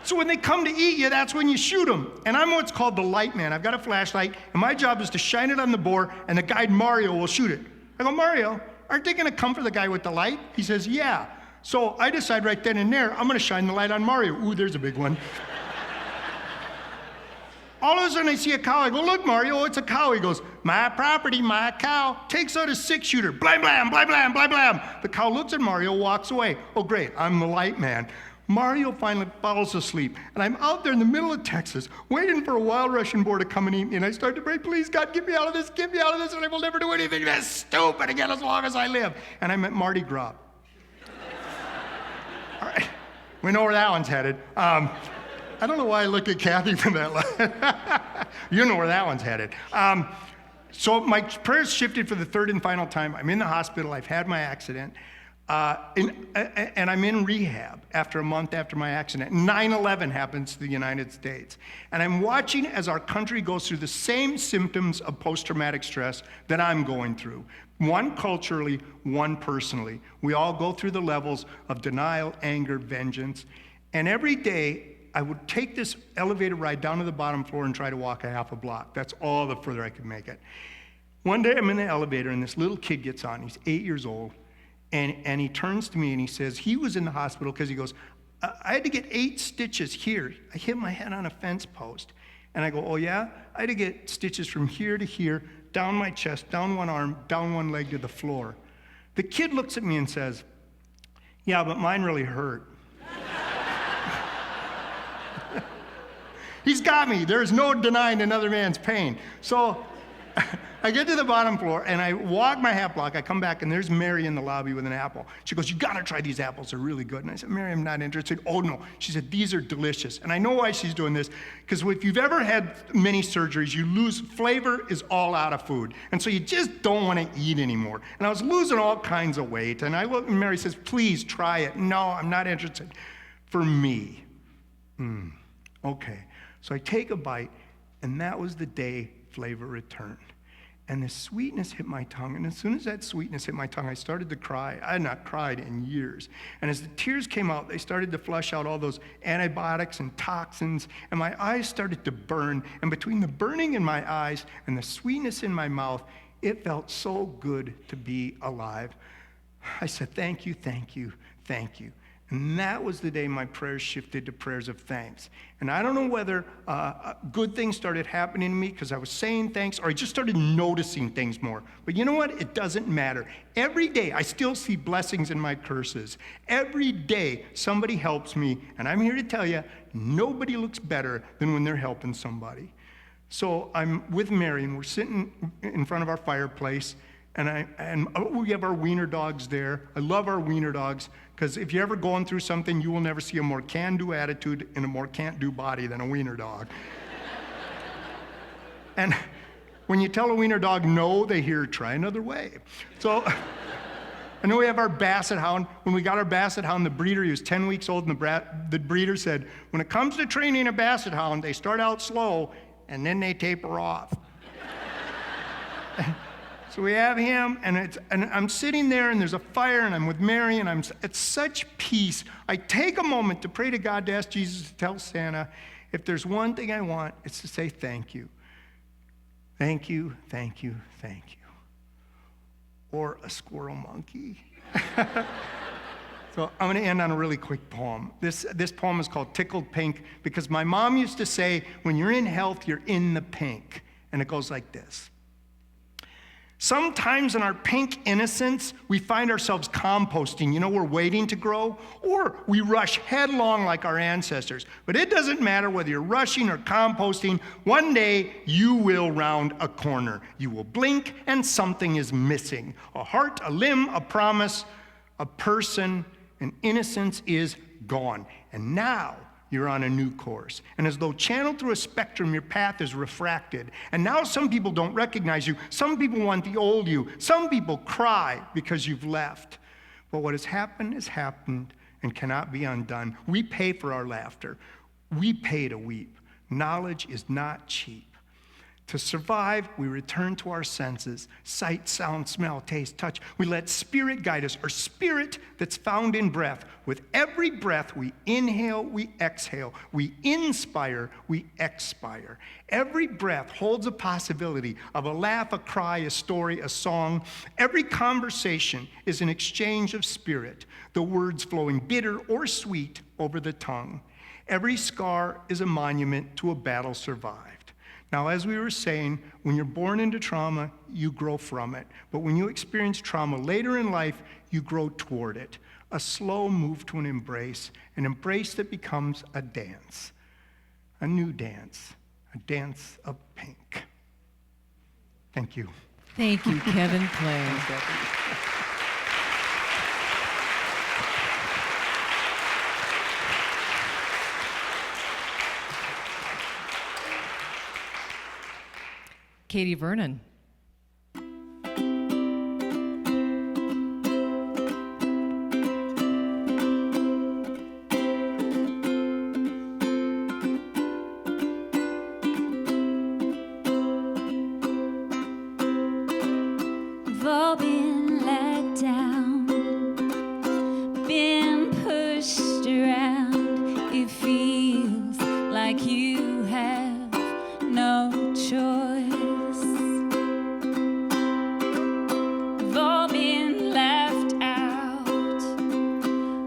so when they come to eat you, that's when you shoot them. And I'm what's called the light man. I've got a flashlight, and my job is to shine it on the boar, and the guide Mario will shoot it. I go, Mario, aren't they going to come for the guy with the light? He says, yeah. So I decide right then and there, I'm going to shine the light on Mario. Ooh, there's a big one. All of a sudden I see a cow. I go, look, Mario, it's a cow. He goes, my property, my cow. Takes out a 6-shooter. Blam, blam, blam, blam, blam, blam. The cow looks at Mario, walks away. Oh, great, I'm the light man. Mario finally falls asleep, and I'm out there in the middle of Texas waiting for a wild Russian boar to come and eat me, and I start to pray, please, God, get me out of this, and I will never do anything that's stupid again as long as I live. And I'm at Mardi Gras. right. We know where that one's headed. I don't know why I looked at Cathy for that line. You know where that one's headed. So my prayers shifted for the third and final time. I'm in the hospital. I've had my accident. And I'm in rehab after a month after my accident. 9/11 happens to the United States. And I'm watching as our country goes through the same symptoms of post-traumatic stress that I'm going through. One culturally, one personally. We all go through the levels of denial, anger, vengeance. And every day, I would take this elevator ride down to the bottom floor and try to walk a half a block. That's all the further I could make it. One day I'm in the elevator and this little kid gets on. He's 8 years old. And he turns to me and he says, he was in the hospital because he goes, I had to get 8 stitches here. I hit my head on a fence post. And I go, oh yeah? I had to get stitches from here to here, down my chest, down one arm, down one leg to the floor. The kid looks at me and says, yeah, but mine really hurt. He's got me. There's no denying another man's pain. So I get to the bottom floor and I walk my half block. I come back and there's Mary in the lobby with an apple. She goes, you gotta try these apples, they're really good. And I said, Mary, I'm not interested. Oh no. She said, these are delicious. And I know why she's doing this, because if you've ever had many surgeries, you lose flavor is all out of food. And so you just don't want to eat anymore. And I was losing all kinds of weight. And I look and Mary says, please try it. No, I'm not interested. For me. Okay. So I take a bite, and that was the day flavor returned. And the sweetness hit my tongue. And as soon as that sweetness hit my tongue, I started to cry. I had not cried in years. And as the tears came out, they started to flush out all those antibiotics and toxins. And my eyes started to burn. And between the burning in my eyes and the sweetness in my mouth, it felt so good to be alive. I said, thank you, thank you, thank you. And that was the day my prayers shifted to prayers of thanks. And I don't know whether good things started happening to me because I was saying thanks, or I just started noticing things more. But you know what? It doesn't matter. Every day, I still see blessings in my curses. Every day, somebody helps me. And I'm here to tell you, nobody looks better than when they're helping somebody. So I'm with Mary, and we're sitting in front of our fireplace. And we have our wiener dogs there. I love our wiener dogs, because if you're ever going through something, you will never see a more can-do attitude and a more can't-do body than a wiener dog. And when you tell a wiener dog no, they hear, try another way. So I know we have our basset hound. When we got our basset hound, the breeder, he was 10 weeks old, and the breeder said, when it comes to training a basset hound, they start out slow, and then they taper off. So we have him, and I'm sitting there, and there's a fire, and I'm with Mary, and I'm at such peace. I take a moment to pray to God, to ask Jesus to tell Santa, if there's one thing I want, it's to say thank you. Thank you, thank you, thank you. Or a squirrel monkey. So I'm going to end on a really quick poem. This poem is called Tickled Pink, because my mom used to say, when you're in health, you're in the pink. And it goes like this. Sometimes in our pink innocence, we find ourselves composting. You know, we're waiting to grow, or we rush headlong like our ancestors. But it doesn't matter whether you're rushing or composting. One day, you will round a corner. You will blink, and something is missing. A heart, a limb, a promise, a person, and innocence is gone. And now, you're on a new course. And as though channeled through a spectrum, your path is refracted. And now some people don't recognize you. Some people want the old you. Some people cry because you've left. But what has happened and cannot be undone. We pay for our laughter. We pay to weep. Knowledge is not cheap. To survive, we return to our senses, sight, sound, smell, taste, touch. We let spirit guide us, or spirit that's found in breath. With every breath, we inhale, we exhale. We inspire, we expire. Every breath holds a possibility of a laugh, a cry, a story, a song. Every conversation is an exchange of spirit, the words flowing bitter or sweet over the tongue. Every scar is a monument to a battle survived. Now, as we were saying, when you're born into trauma, you grow from it. But when you experience trauma later in life, you grow toward it. A slow move to an embrace that becomes a dance, a new dance, a dance of pink. Thank you. Thank you, Kevin Clay. Katie Vernon. We've all been let down, been pushed around. It feels like you have no choice. We've all been left out.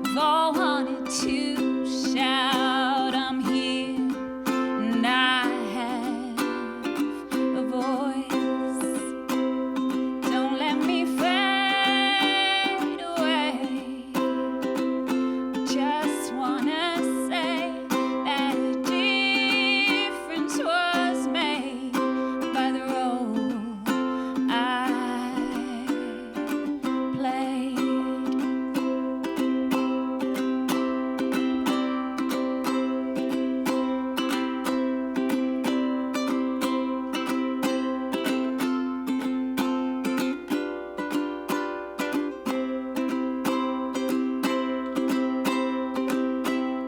We've all wanted to shout, I'm here, and I have a voice. Don't let me fade away. Just wanna say that a difference was made by the role I played.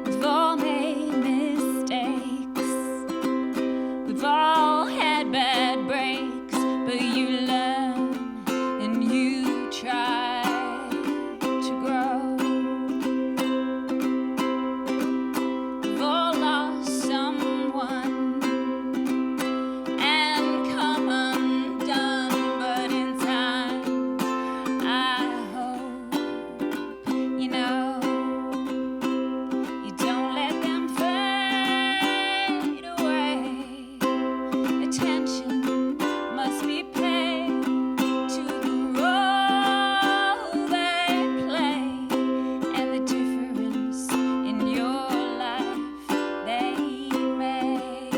We've all made mistakes. We've all had bad breaks, but you learn and you try to grow. We've all lost someone and come undone, but in time, I hope you know. You don't let them fade away. Attention must be paid to the role they play and the difference in your life they make.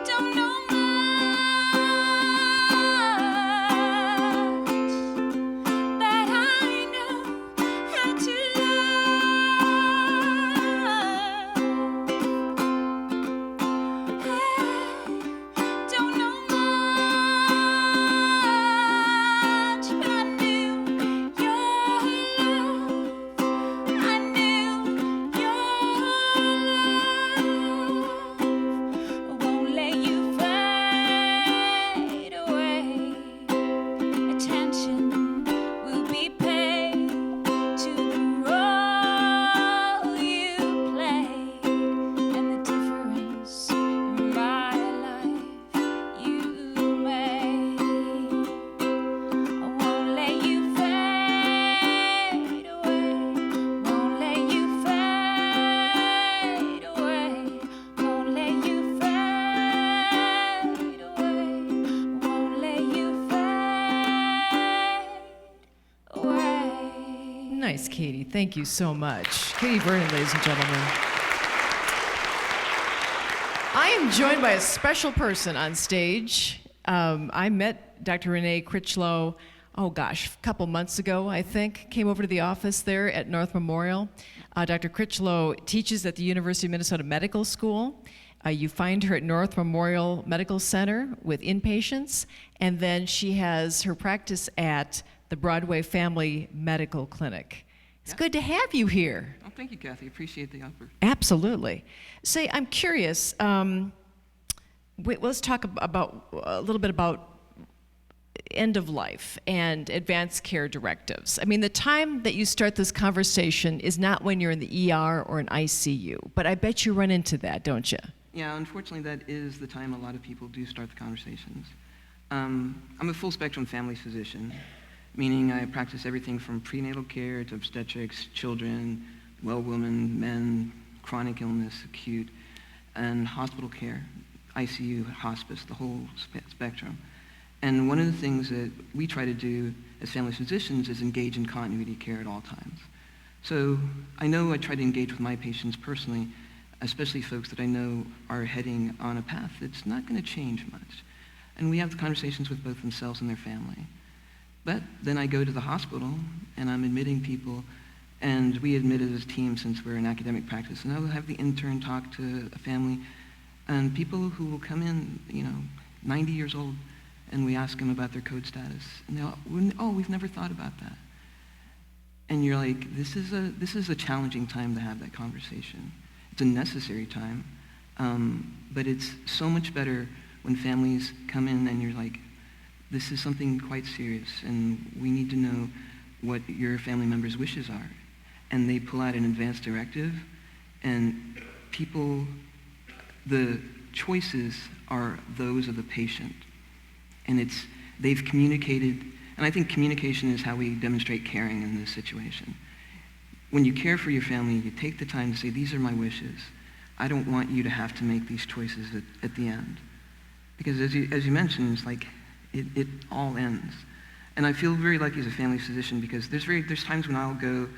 Don't know much, but I know how to love. Don't know much, but I knew your love. I knew your love won't let you fade away. Attention will be paid to the role you played and the difference in my life you made. I won't let you fade away. Won't let you fade away. Won't let you fade away. Won't let you fade away. Nice, Katie. Thank you so much. Katie Vernon, ladies and gentlemen. I am joined by a special person on stage. I met Dr. Renee Critchlow, a couple months ago, I think. Came over to the office there at North Memorial. Dr. Critchlow teaches at the University of Minnesota Medical School. You find her at North Memorial Medical Center with inpatients, and then she has her practice at the Broadway Family Medical Clinic. It's good to have you here. Oh, thank you, Cathy. Appreciate the offer. Absolutely. Say, I'm curious. Let's talk about a little bit about end of life and advanced care directives. I mean, the time that you start this conversation is not when you're in the ER or an ICU, but I bet you run into that, don't you? Yeah, unfortunately, that is the time a lot of people do start the conversations. I'm a full spectrum family physician, meaning I practice everything from prenatal care to obstetrics, children, well women, men, chronic illness, acute, and hospital care, ICU, hospice, the whole spectrum. And one of the things that we try to do as family physicians is engage in continuity care at all times. So I know I try to engage with my patients personally, especially folks that I know are heading on a path that's not going to change much. And we have the conversations with both themselves and their family. But then I go to the hospital and I'm admitting people And we admitted as a team, since we're in academic practice, and I'll have the intern talk to a family, and people who will come in, 90 years old, and we ask them about their code status, and they'll, oh, we've never thought about that. And you're like, this is a challenging time to have that conversation. It's a necessary time, but it's so much better when families come in and you're like, this is something quite serious, and we need to know what your family members' wishes are. And they pull out an advance directive, and the choices are those of the patient. And they've communicated, and I think communication is how we demonstrate caring in this situation. When you care for your family, you take the time to say, these are my wishes. I don't want you to have to make these choices at the end. Because as you mentioned, it's like, it all ends. And I feel very lucky as a family physician, because there's times when I'll go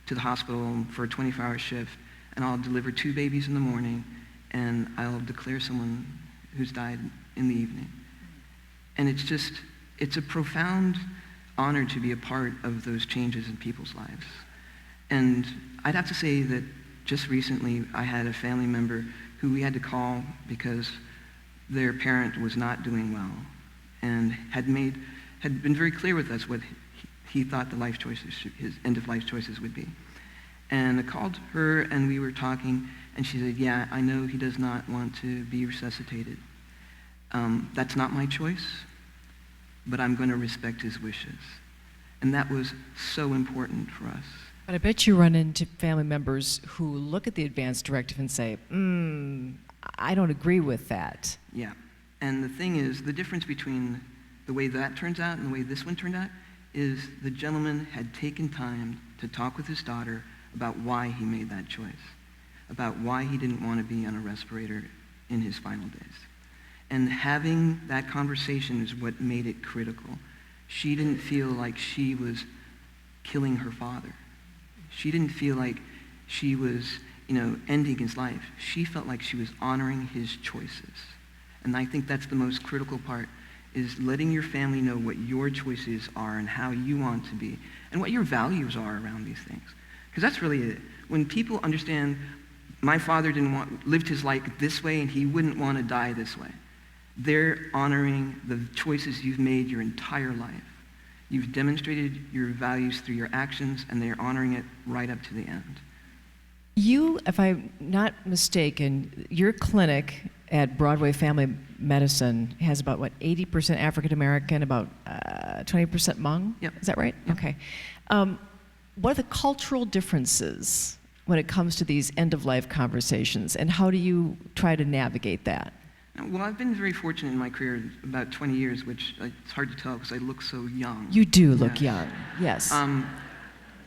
to the hospital for a 24-hour shift, and I'll deliver 2 babies in the morning, and I'll declare someone who's died in the evening. And it's a profound honor to be a part of those changes in people's lives. And I'd have to say that just recently I had a family member who we had to call because their parent was not doing well, and had been very clear with us what he thought the life choices, his end-of-life choices would be. And I called her, and we were talking, and she said, yeah, I know he does not want to be resuscitated. That's not my choice, but I'm going to respect his wishes. And that was so important for us. But I bet you run into family members who look at the advance directive and say, I don't agree with that. Yeah. And the thing is, the difference between the way that turns out and the way this one turned out is the gentleman had taken time to talk with his daughter about why he made that choice, about why he didn't want to be on a respirator in his final days. And having that conversation is what made it critical. She didn't feel like she was killing her father. She didn't feel like she was, ending his life. She felt like she was honoring his choices. And I think that's the most critical part, is letting your family know what your choices are and how you want to be and what your values are around these things. Because that's really it. When people understand, my father lived his life this way and he wouldn't want to die this way, they're honoring the choices you've made your entire life. You've demonstrated your values through your actions, and they're honoring it right up to the end. You, if I'm not mistaken, your clinic at Broadway Family Medicine has about, 80% African American, about 20% Hmong? Yep. Is that right? Yep. Okay. What are the cultural differences when it comes to these end-of-life conversations, and how do you try to navigate that? Well, I've been very fortunate in my career, about 20 years, which it's hard to tell because I look so young. You do look young, yes.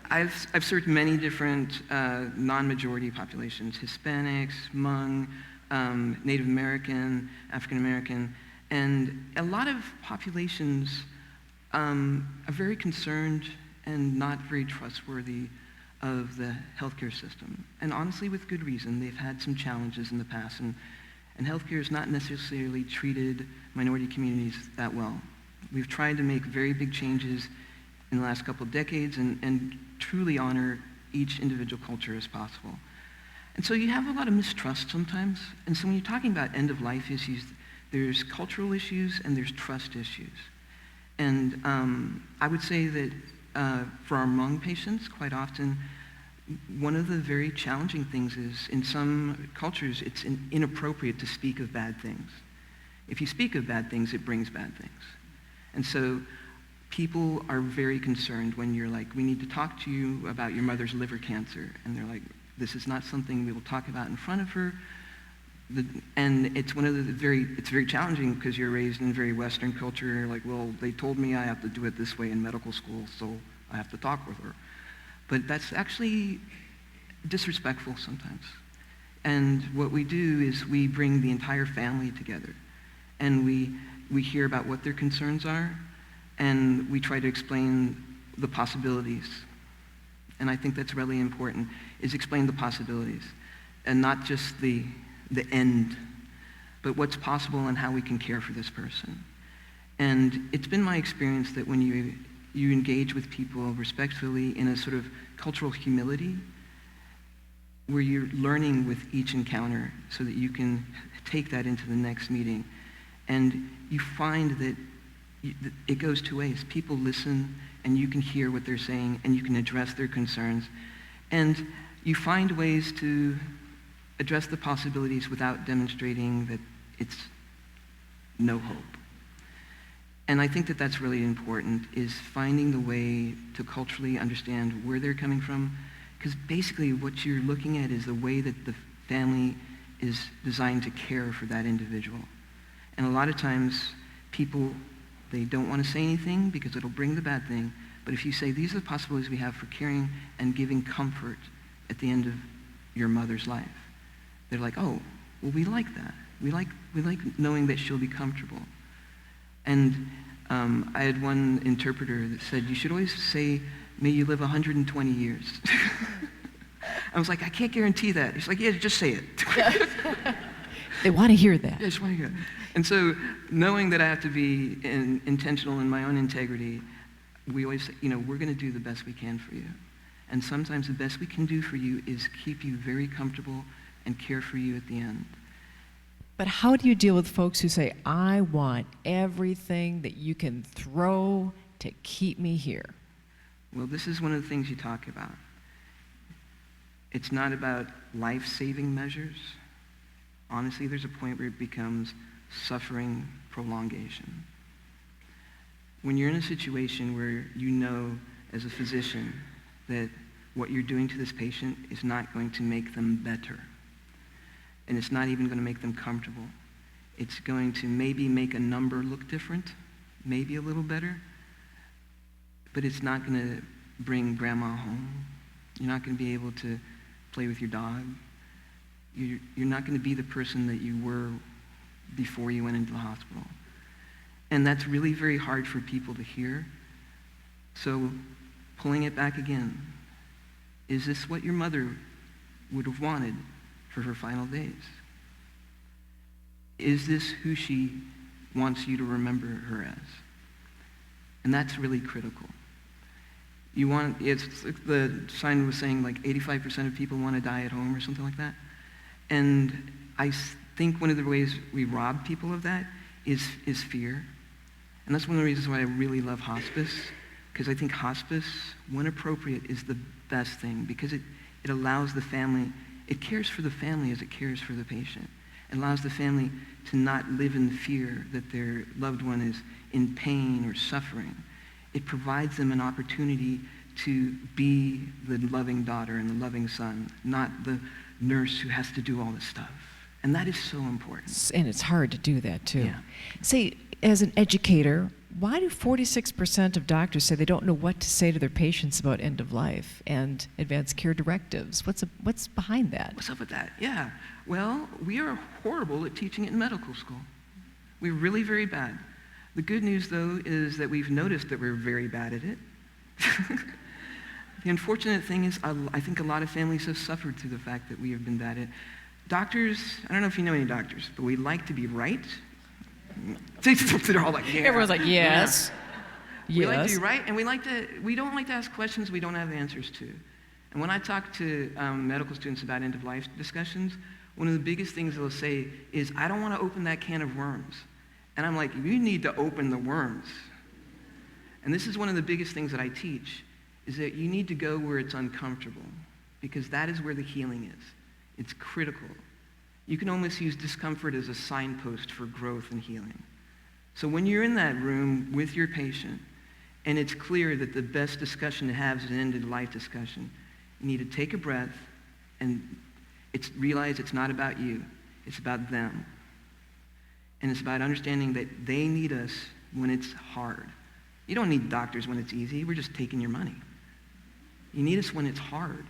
I've served many different non-majority populations: Hispanics, Hmong, Native American, African American, and a lot of populations are very concerned and not very trustworthy of the healthcare system. And honestly, with good reason. They've had some challenges in the past, and healthcare has not necessarily treated minority communities that well. We've tried to make very big changes in the last couple of decades and truly honor each individual culture as possible. And so you have a lot of mistrust sometimes. And so when you're talking about end-of-life issues, there's cultural issues and there's trust issues. And I would say that for our Hmong patients, quite often, one of the very challenging things is, in some cultures, it's inappropriate to speak of bad things. If you speak of bad things, it brings bad things. And so people are very concerned when you're like, we need to talk to you about your mother's liver cancer. And they're like, this is not something we will talk about in front of her. And it's it's very challenging because you're raised in very Western culture. You're like, well, they told me I have to do it this way in medical school, so I have to talk with her. But that's actually disrespectful sometimes. And what we do is we bring the entire family together, and we hear about what their concerns are, and we try to explain the possibilities. And I think that's really important, is explain the possibilities, and not just the end, but what's possible and how we can care for this person. And it's been my experience that when you engage with people respectfully in a sort of cultural humility, where you're learning with each encounter so that you can take that into the next meeting. And you find that it goes two ways. People listen, and you can hear what they're saying, and you can address their concerns. And you find ways to address the possibilities without demonstrating that it's no hope. And I think that that's really important, is finding the way to culturally understand where they're coming from, because basically what you're looking at is the way that the family is designed to care for that individual. And a lot of times people, they don't want to say anything because it'll bring the bad thing, but if you say, these are the possibilities we have for caring and giving comfort at the end of your mother's life, they're like, oh, well, we like that. We like knowing that she'll be comfortable. And I had one interpreter that said, you should always say, may you live 120 years. I was like, I can't guarantee that. He's like, yeah, just say it. They want to hear that. Yeah, I just want to hear that. And so knowing that I have to be intentional in my own integrity, we always say, we're going to do the best we can for you. And sometimes the best we can do for you is keep you very comfortable and care for you at the end. But how do you deal with folks who say, I want everything that you can throw to keep me here? Well, this is one of the things you talk about. It's not about life-saving measures. Honestly, there's a point where it becomes suffering prolongation. When you're in a situation where you know as a physician that what you're doing to this patient is not going to make them better, and it's not even going to make them comfortable, it's going to maybe make a number look different, maybe a little better, but it's not going to bring grandma home. You're not going to be able to play with your dog. You're not going to be the person that you were before you went into the hospital. And that's really very hard for people to hear. So pulling it back again, is this what your mother would have wanted for her final days? Is this who she wants you to remember her as? And that's really critical. It's like the sign was saying, like 85% of people want to die at home or something like that. And I think one of the ways we rob people of that is fear. And that's one of the reasons why I really love hospice, because I think hospice, when appropriate, is the best thing, because it allows the family, it cares for the family as it cares for the patient. It allows the family to not live in fear that their loved one is in pain or suffering. It provides them an opportunity to be the loving daughter and the loving son, not the nurse who has to do all this stuff. And that is so important. And it's hard to do that, too. Yeah. Say, as an educator, why do 46% of doctors say they don't know what to say to their patients about end of life and advanced care directives? What's behind that? What's up with that? Yeah. Well, we are horrible at teaching it in medical school. We're really very bad. The good news, though, is that we've noticed that we're very bad at it. The unfortunate thing is, I think a lot of families have suffered through the fact that we have been bad at it. Doctors, I don't know if you know any doctors, but we like to be right. They're all like, yeah. Everyone's like, yes. Yeah. We like to be right, and we don't like to ask questions we don't have answers to. And when I talk to medical students about end-of-life discussions, one of the biggest things they'll say is, I don't want to open that can of worms. And I'm like, you need to open the worms. And this is one of the biggest things that I teach, is that you need to go where it's uncomfortable, because that is where the healing is. It's critical. You can almost use discomfort as a signpost for growth and healing. So when you're in that room with your patient, and it's clear that the best discussion to have is an end-of-life discussion, you need to take a breath and realize it's not about you, it's about them. And it's about understanding that they need us when it's hard. You don't need doctors when it's easy. We're just taking your money. You need us when it's hard.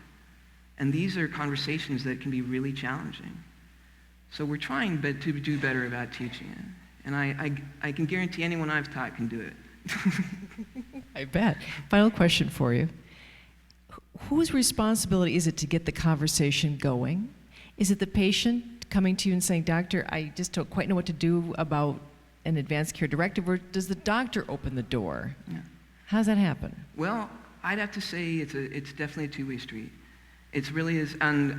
And these are conversations that can be really challenging. So we're trying to do better about teaching it. And I can guarantee anyone I've taught can do it. I bet. Final question for you. Whose responsibility is it to get the conversation going? Is it the patient coming to you and saying, doctor, I just don't quite know what to do about an advanced care directive, or does the doctor open the door? Yeah. How does that happen? Well, I'd have to say it's definitely a two-way street. It really is, and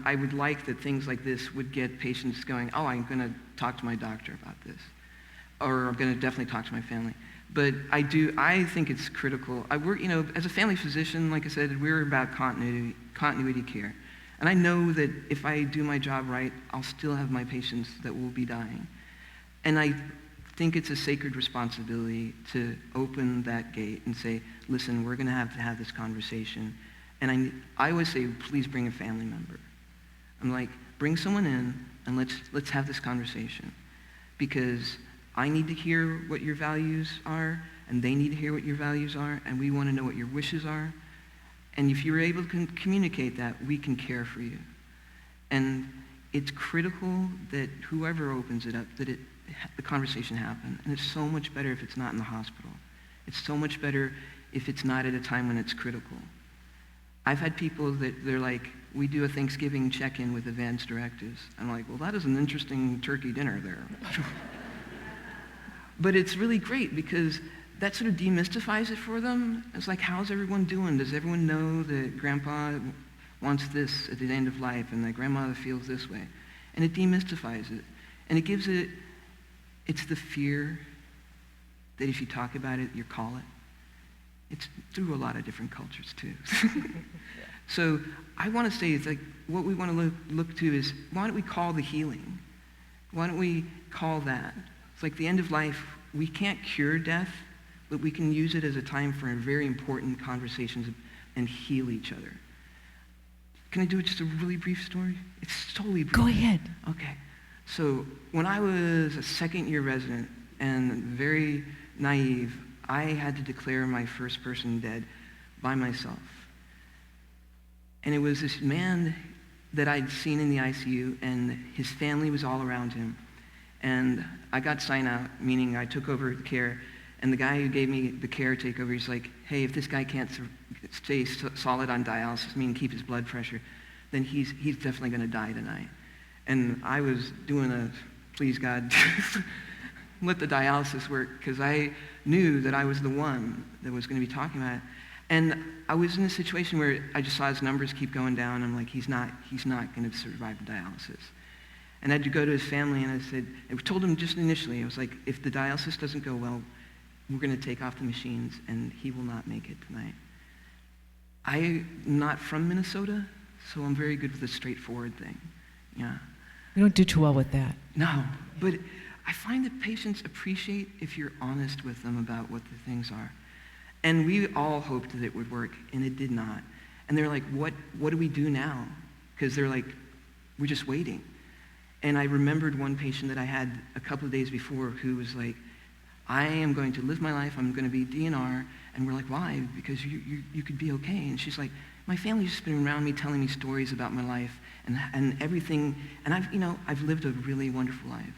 I would like that things like this would get patients going, oh, I'm going to talk to my doctor about this, or I'm going to definitely talk to my family. But I think it's critical. I work, as a family physician, like I said, we're about continuity care. And I know that if I do my job right, I'll still have my patients that will be dying. And I think it's a sacred responsibility to open that gate and say, listen, we're going to have this conversation. And I always say, please bring a family member. I'm like, bring someone in and let's have this conversation. Because I need to hear what your values are, and they need to hear what your values are, and we want to know what your wishes are. And if you're able to communicate that, we can care for you. And it's critical that whoever opens it up, that the conversation happen. And it's so much better if it's not in the hospital. It's so much better if it's not at a time when it's critical. I've had people that they're like, we do a Thanksgiving check-in with advance directives. I'm like, well, that is an interesting turkey dinner there. But it's really great because that sort of demystifies it for them. It's like, how's everyone doing? Does everyone know that grandpa wants this at the end of life and that grandmother feels this way? And it demystifies it. And it gives it's the fear that if you talk about it, you call it. It's through a lot of different cultures too. So I want to say, it's like, what we want to look to is, why don't we call the healing? Why don't we call that? It's like the end of life, we can't cure death, but we can use it as a time for very important conversations and heal each other. Can I do just a really brief story? It's totally brief. Go ahead. Okay. So when I was a second-year resident and very naive, I had to declare my first person dead by myself. And it was this man that I'd seen in the ICU, and his family was all around him. And I got sign out, meaning I took over the care, and the guy who gave me the care takeover, he's like, hey, if this guy can't stay solid on dialysis, meaning keep his blood pressure, then he's definitely going to die tonight. And I was doing please God, let the dialysis work, because I knew that I was the one that was going to be talking about it. And I was in a situation where I just saw his numbers keep going down. I'm like, he's not going to survive the dialysis. And I had to go to his family, and I told him just initially, I was like, if the dialysis doesn't go well, we're going to take off the machines, and he will not make it tonight. I'm not from Minnesota, so I'm very good with the straightforward thing. Yeah. We don't do too well with that. No, but I find that patients appreciate if you're honest with them about what the things are. And we all hoped that it would work, and it did not. And they're like, what do we do now? Because they're like, we're just waiting. And I remembered one patient that I had a couple of days before who was like, I am going to live my life, I'm going to be DNR. And we're like, why? Because you could be okay. And she's like, my family's just been around me telling me stories about my life and everything. And I've lived a really wonderful life.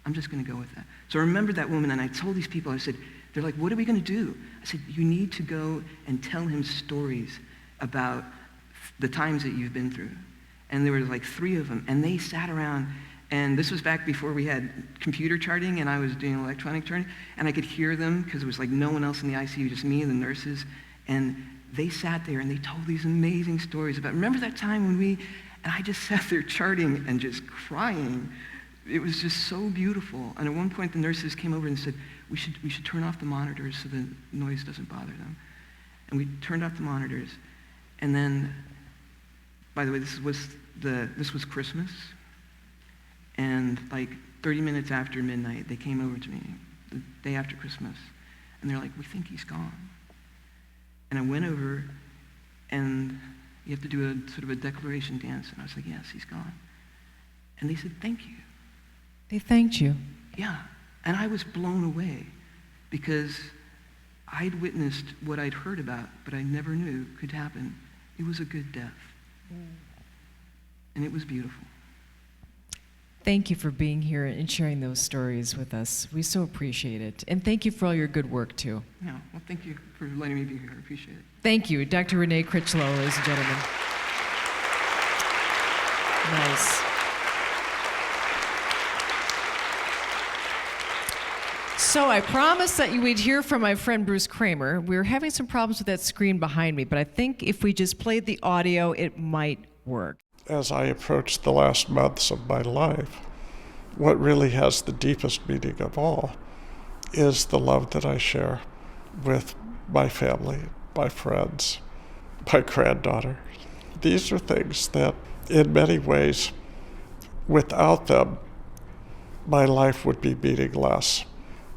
I'm just going to go with that. So I remembered that woman, and I told these people, I said, they're like, what are we going to do? I said, you need to go and tell him stories about the times that you've been through. And there were like 3 of them, and they sat around, and this was back before we had computer charting, and I was doing electronic charting, and I could hear them because it was like no one else in the ICU, just me and the nurses, and they sat there and they told these amazing stories about, remember that time when and I just sat there charting and just crying. It was just so beautiful. And at one point the nurses came over and said, we should turn off the monitors so the noise doesn't bother them. And we turned off the monitors. And then, by the way, this was Christmas. And like 30 minutes after midnight, they came over to me, the day after Christmas. And they're like, we think he's gone. And I went over, and you have to do a sort of a declaration dance. And I was like, yes, he's gone. And they said, thank you. They thanked you. Yeah. And I was blown away because I'd witnessed what I'd heard about, but I never knew could happen. It was a good death. And it was beautiful. Thank you for being here and sharing those stories with us. We so appreciate it. And thank you for all your good work, too. Yeah, well, thank you for letting me be here. I appreciate it. Thank you. Dr. Renee Critchlow, ladies and gentlemen. Nice. So I promised that we'd hear from my friend Bruce Kramer. We're having some problems with that screen behind me, but I think if we just played the audio, it might work. As I approach the last months of my life, what really has the deepest meaning of all is the love that I share with my family, my friends, my granddaughter. These are things that, in many ways, without them, my life would be meaningless.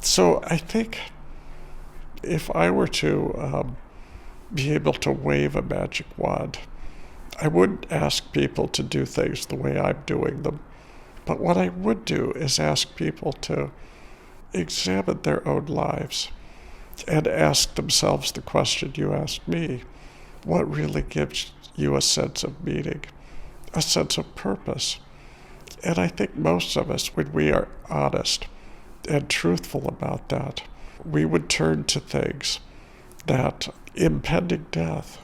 So I think if I were to be able to wave a magic wand, I wouldn't ask people to do things the way I'm doing them. But what I would do is ask people to examine their own lives and ask themselves the question you asked me: what really gives you a sense of meaning, a sense of purpose? And I think most of us, when we are honest and truthful about that, we would turn to things that impending death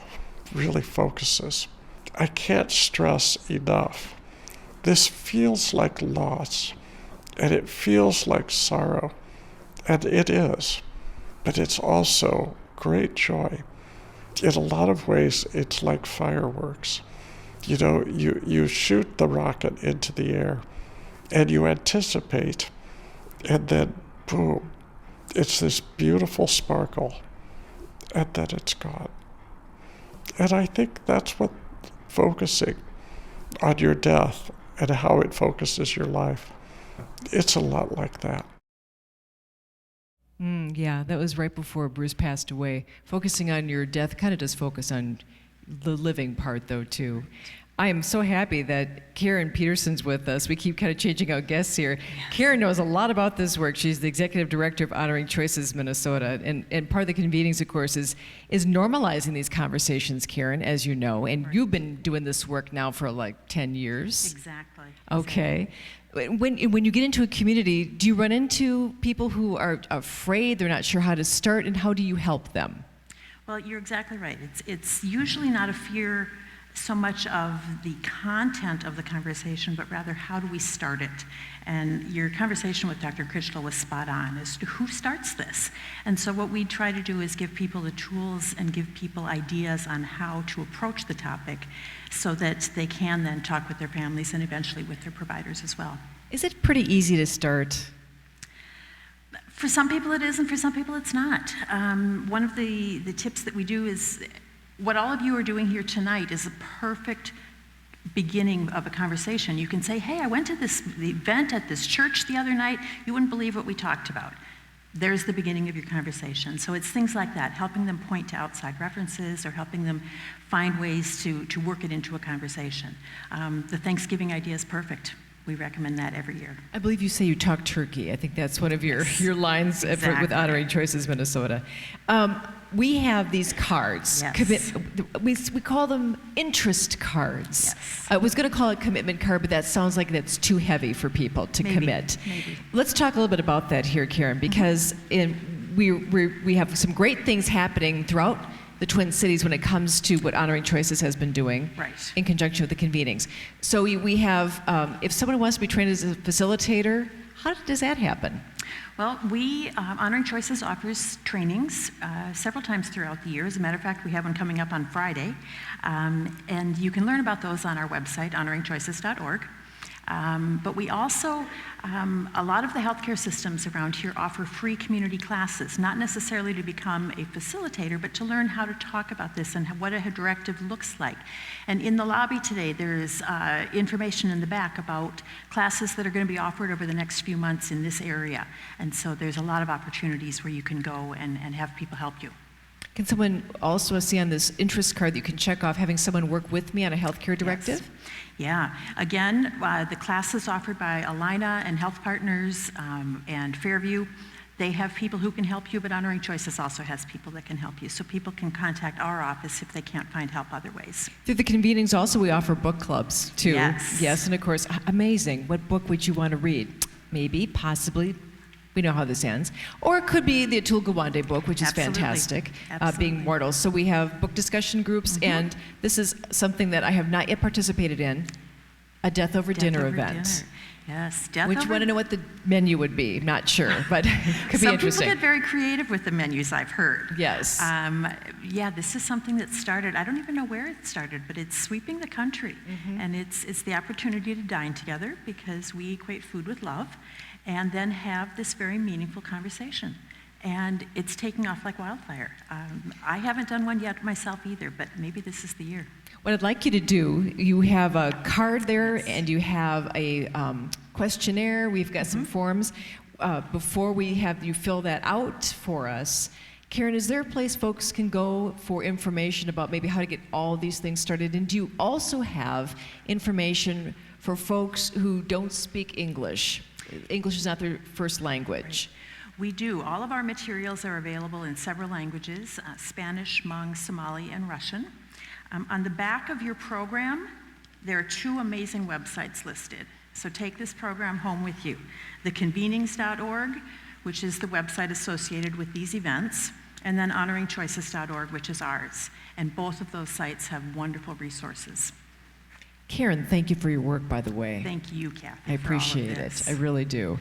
really focuses. I can't stress enough, this feels like loss, and it feels like sorrow, and it is, but it's also great joy. In a lot of ways, it's like fireworks. You know, you shoot the rocket into the air, and you anticipate, and then boom, it's this beautiful sparkle, and then it's gone. And I think that's what focusing on your death and how it focuses your life, it's a lot like that. Yeah, that was right before Bruce passed away. Focusing on your death kind of does focus on the living part, though, too. I am so happy that Karen Peterson's with us. We keep kind of changing out guests here. Karen knows a lot about this work. She's the executive director of Honoring Choices Minnesota. And part of the Convenings, of course, is normalizing these conversations, Karen, as you know. And you've been doing this work now for like 10 years. Exactly. Okay. When you get into a community, do you run into people who are afraid, they're not sure how to start, and how do you help them? Well, you're exactly right. It's usually not a fear so much of the content of the conversation, but rather how do we start it? And your conversation with Dr. Critchlow was spot on as to who starts this. And so what we try to do is give people the tools and give people ideas on how to approach the topic so that they can then talk with their families and eventually with their providers as well. Is it pretty easy to start? For some people it is, and for some people it's not. One of the tips that we do is what all of you are doing here tonight is a perfect beginning of a conversation. You can say, hey, I went to the event at this church the other night. You wouldn't believe what we talked about. There's the beginning of your conversation. So it's things like that, helping them point to outside references or helping them find ways to work it into a conversation. The Thanksgiving idea is perfect. We recommend that every year. I believe you say you talk turkey. I think that's one of your lines exactly. with Honoring Choices Minnesota. We have these cards. Yes. We call them interest cards. Yes. I was going to call it commitment card, but that sounds like that's too heavy for people to commit. Maybe. Let's talk a little bit about that here, Karen, because we have some great things happening throughout the Twin Cities when it comes to what Honoring Choices has been doing in conjunction with the Convenings. So we have, if someone wants to be trained as a facilitator, how does that happen? Well, Honoring Choices offers trainings several times throughout the year. As a matter of fact, we have one coming up on Friday. And you can learn about those on our website, honoringchoices.org. But we also, a lot of the healthcare systems around here offer free community classes, not necessarily to become a facilitator, but to learn how to talk about this and what a directive looks like. And in the lobby today, there's information in the back about classes that are going to be offered over the next few months in this area. And so there's a lot of opportunities where you can go and have people help you. Can someone also see on this interest card that you can check off having someone work with me on a healthcare directive? Yes. Yeah. Again, the classes offered by Alina and Health Partners and Fairview, they have people who can help you, but Honoring Choices also has people that can help you. So people can contact our office if they can't find help other ways. Through the Convenings also we offer book clubs too. Yes. Yes, and of course, amazing. What book would you want to read? Maybe, possibly. We know how this ends. Or it could be the Atul Gawande book, which is fantastic, Being Mortals. So we have book discussion groups, and this is something that I have not yet participated in, a Death Over Dinner event. Yes, death Would you over- want to know what the menu would be? Not sure, but could be Some interesting. people get very creative with the menus, I've heard. Yes. Yeah, this is something that started, I don't even know where it started, but it's sweeping the country. And it's the opportunity to dine together because we equate food with love and then have this very meaningful conversation. And it's taking off like wildfire. I haven't done one yet myself either, but maybe this is the year. What I'd like you to do, you have a card there and you have a questionnaire. We've got some forms. Before we have you fill that out for us, Karen, is there a place folks can go for information about maybe how to get all these things started? And do you also have information for folks who don't speak English? English is not their first language. We do. All of our materials are available in several languages, Spanish, Hmong, Somali, and Russian. On the back of your program, there are 2 amazing websites listed. So take this program home with you. The Convenings.org, which is the website associated with these events, and then honoringchoices.org, which is ours. And both of those sites have wonderful resources. Karen, thank you for your work, by the way. Thank you, Cathy. I for all of appreciate this. it. I really do.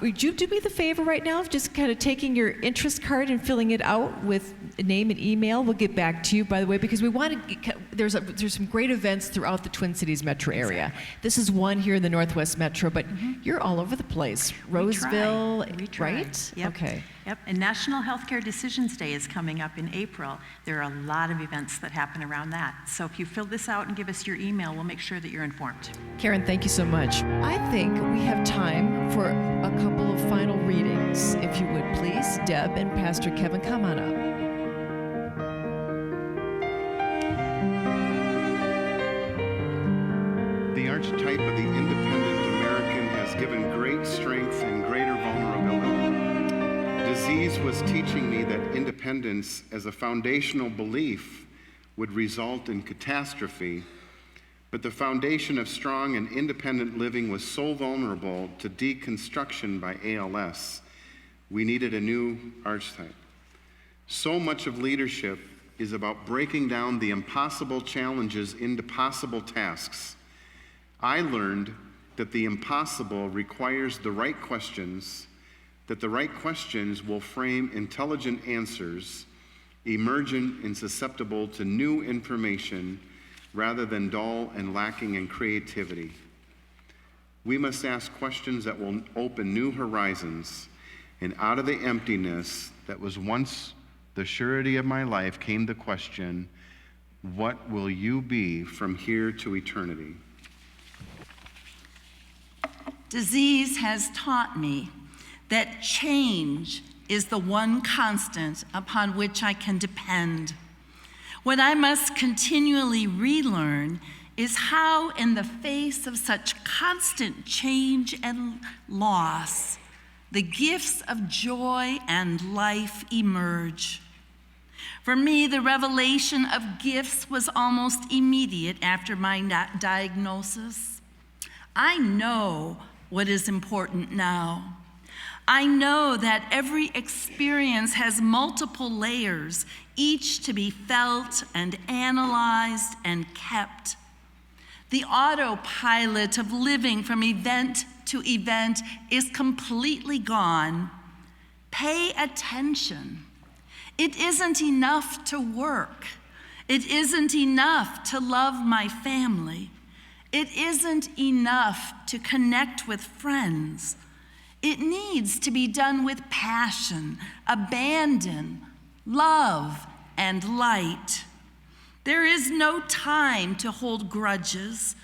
Would you do me the favor right now of just kind of taking your interest card and filling it out with a name and email? We'll get back to you, by the way, because we want to. There's some great events throughout the Twin Cities metro area. This is one here in the Northwest Metro, but you're all over the place. Roseville, We try. right? Yep. Okay. Yep. And National Healthcare Decisions Day is coming up in April. There are a lot of events that happen around that. So if you fill this out and give us your email, we'll make sure that you're informed. Karen, thank you so much. I think we have time for a couple of final readings. If you would please, Deb and Pastor Kevin, come on up. The archetype of the independent American has given great strength and greater vulnerability. Disease was teaching me that independence as a foundational belief would result in catastrophe, but the foundation of strong and independent living was so vulnerable to deconstruction by ALS, we needed a new archetype. So much of leadership is about breaking down the impossible challenges into possible tasks. I learned that the impossible requires the right questions, that the right questions will frame intelligent answers, emergent and susceptible to new information, rather than dull and lacking in creativity. We must ask questions that will open new horizons, and out of the emptiness that was once the surety of my life came the question, what will you be from here to eternity? Disease has taught me that change is the one constant upon which I can depend. What I must continually relearn is how, in the face of such constant change and loss, the gifts of joy and life emerge. For me, the revelation of gifts was almost immediate after my diagnosis. I know what is important now. I know that every experience has multiple layers, each to be felt and analyzed and kept. The autopilot of living from event to event is completely gone. Pay attention. It isn't enough to work. It isn't enough to love my family. It isn't enough to connect with friends. It needs to be done with passion, abandon, love, and light. There is no time to hold grudges,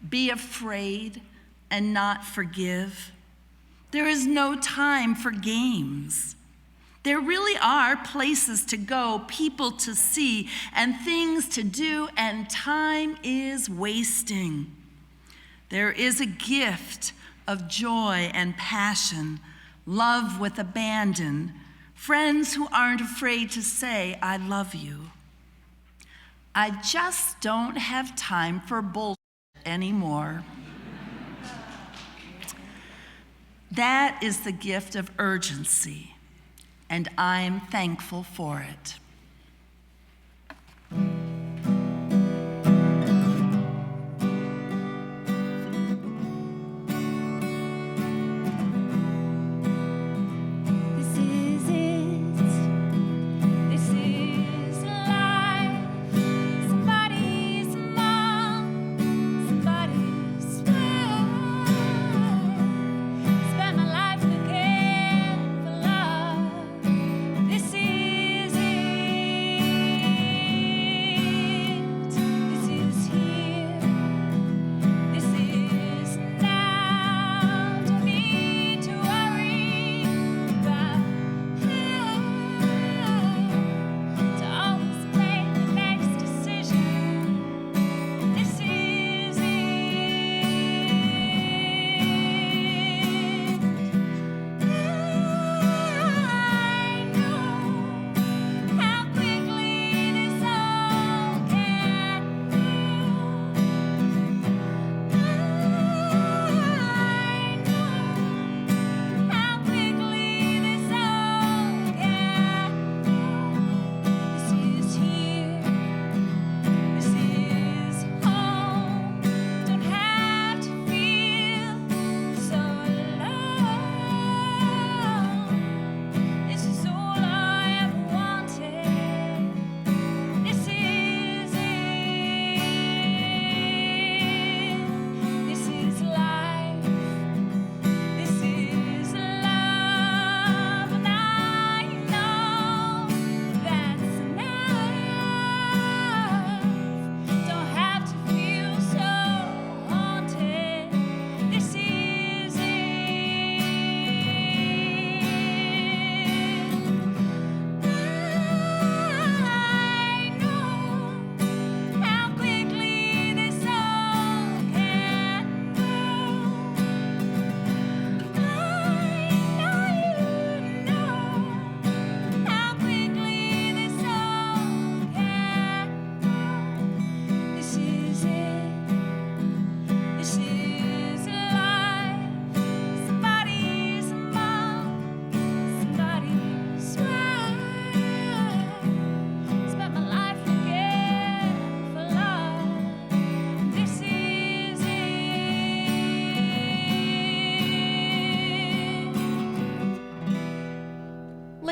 be afraid, and not forgive. There is no time for games. There really are places to go, people to see, and things to do, and time is wasting. There is a gift of joy and passion, love with abandon, friends who aren't afraid to say, I love you. I just don't have time for bullshit anymore. That is the gift of urgency, and I'm thankful for it.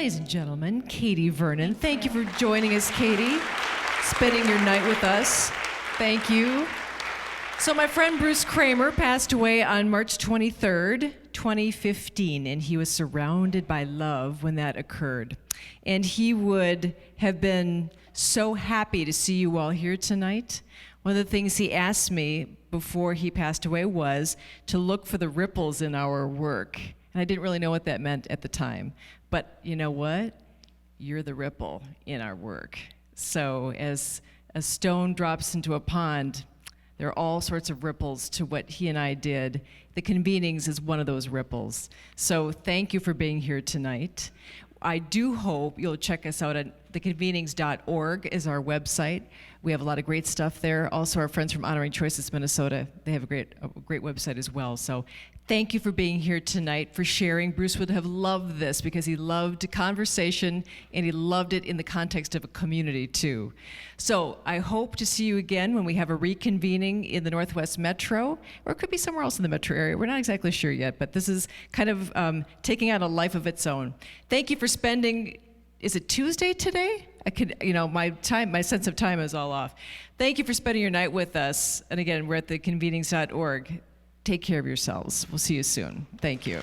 Ladies and gentlemen, Katie Vernon. Thank you for joining us, Katie, spending your night with us. Thank you. So my friend Bruce Kramer passed away on March 23rd, 2015, and he was surrounded by love when that occurred. And he would have been so happy to see you all here tonight. One of the things he asked me before he passed away was to look for the ripples in our work. And I didn't really know what that meant at the time. But you know what? You're the ripple in our work. So as a stone drops into a pond, there are all sorts of ripples to what he and I did. The Convenings is one of those ripples. So thank you for being here tonight. I do hope you'll check us out at theconvenings.org is our website. We have a lot of great stuff there. Also, our friends from Honoring Choices Minnesota, they have a great website as well. So thank you for being here tonight, for sharing. Bruce would have loved this because he loved conversation and he loved it in the context of a community too. So I hope to see you again when we have a reconvening in the Northwest Metro, or it could be somewhere else in the metro area. We're not exactly sure yet, but this is kind of taking on a life of its own. Thank you for spending, is it Tuesday today? My sense of time is all off. Thank you for spending your night with us. And again, we're at theconvenings.org. Take care of yourselves. We'll see you soon. Thank you.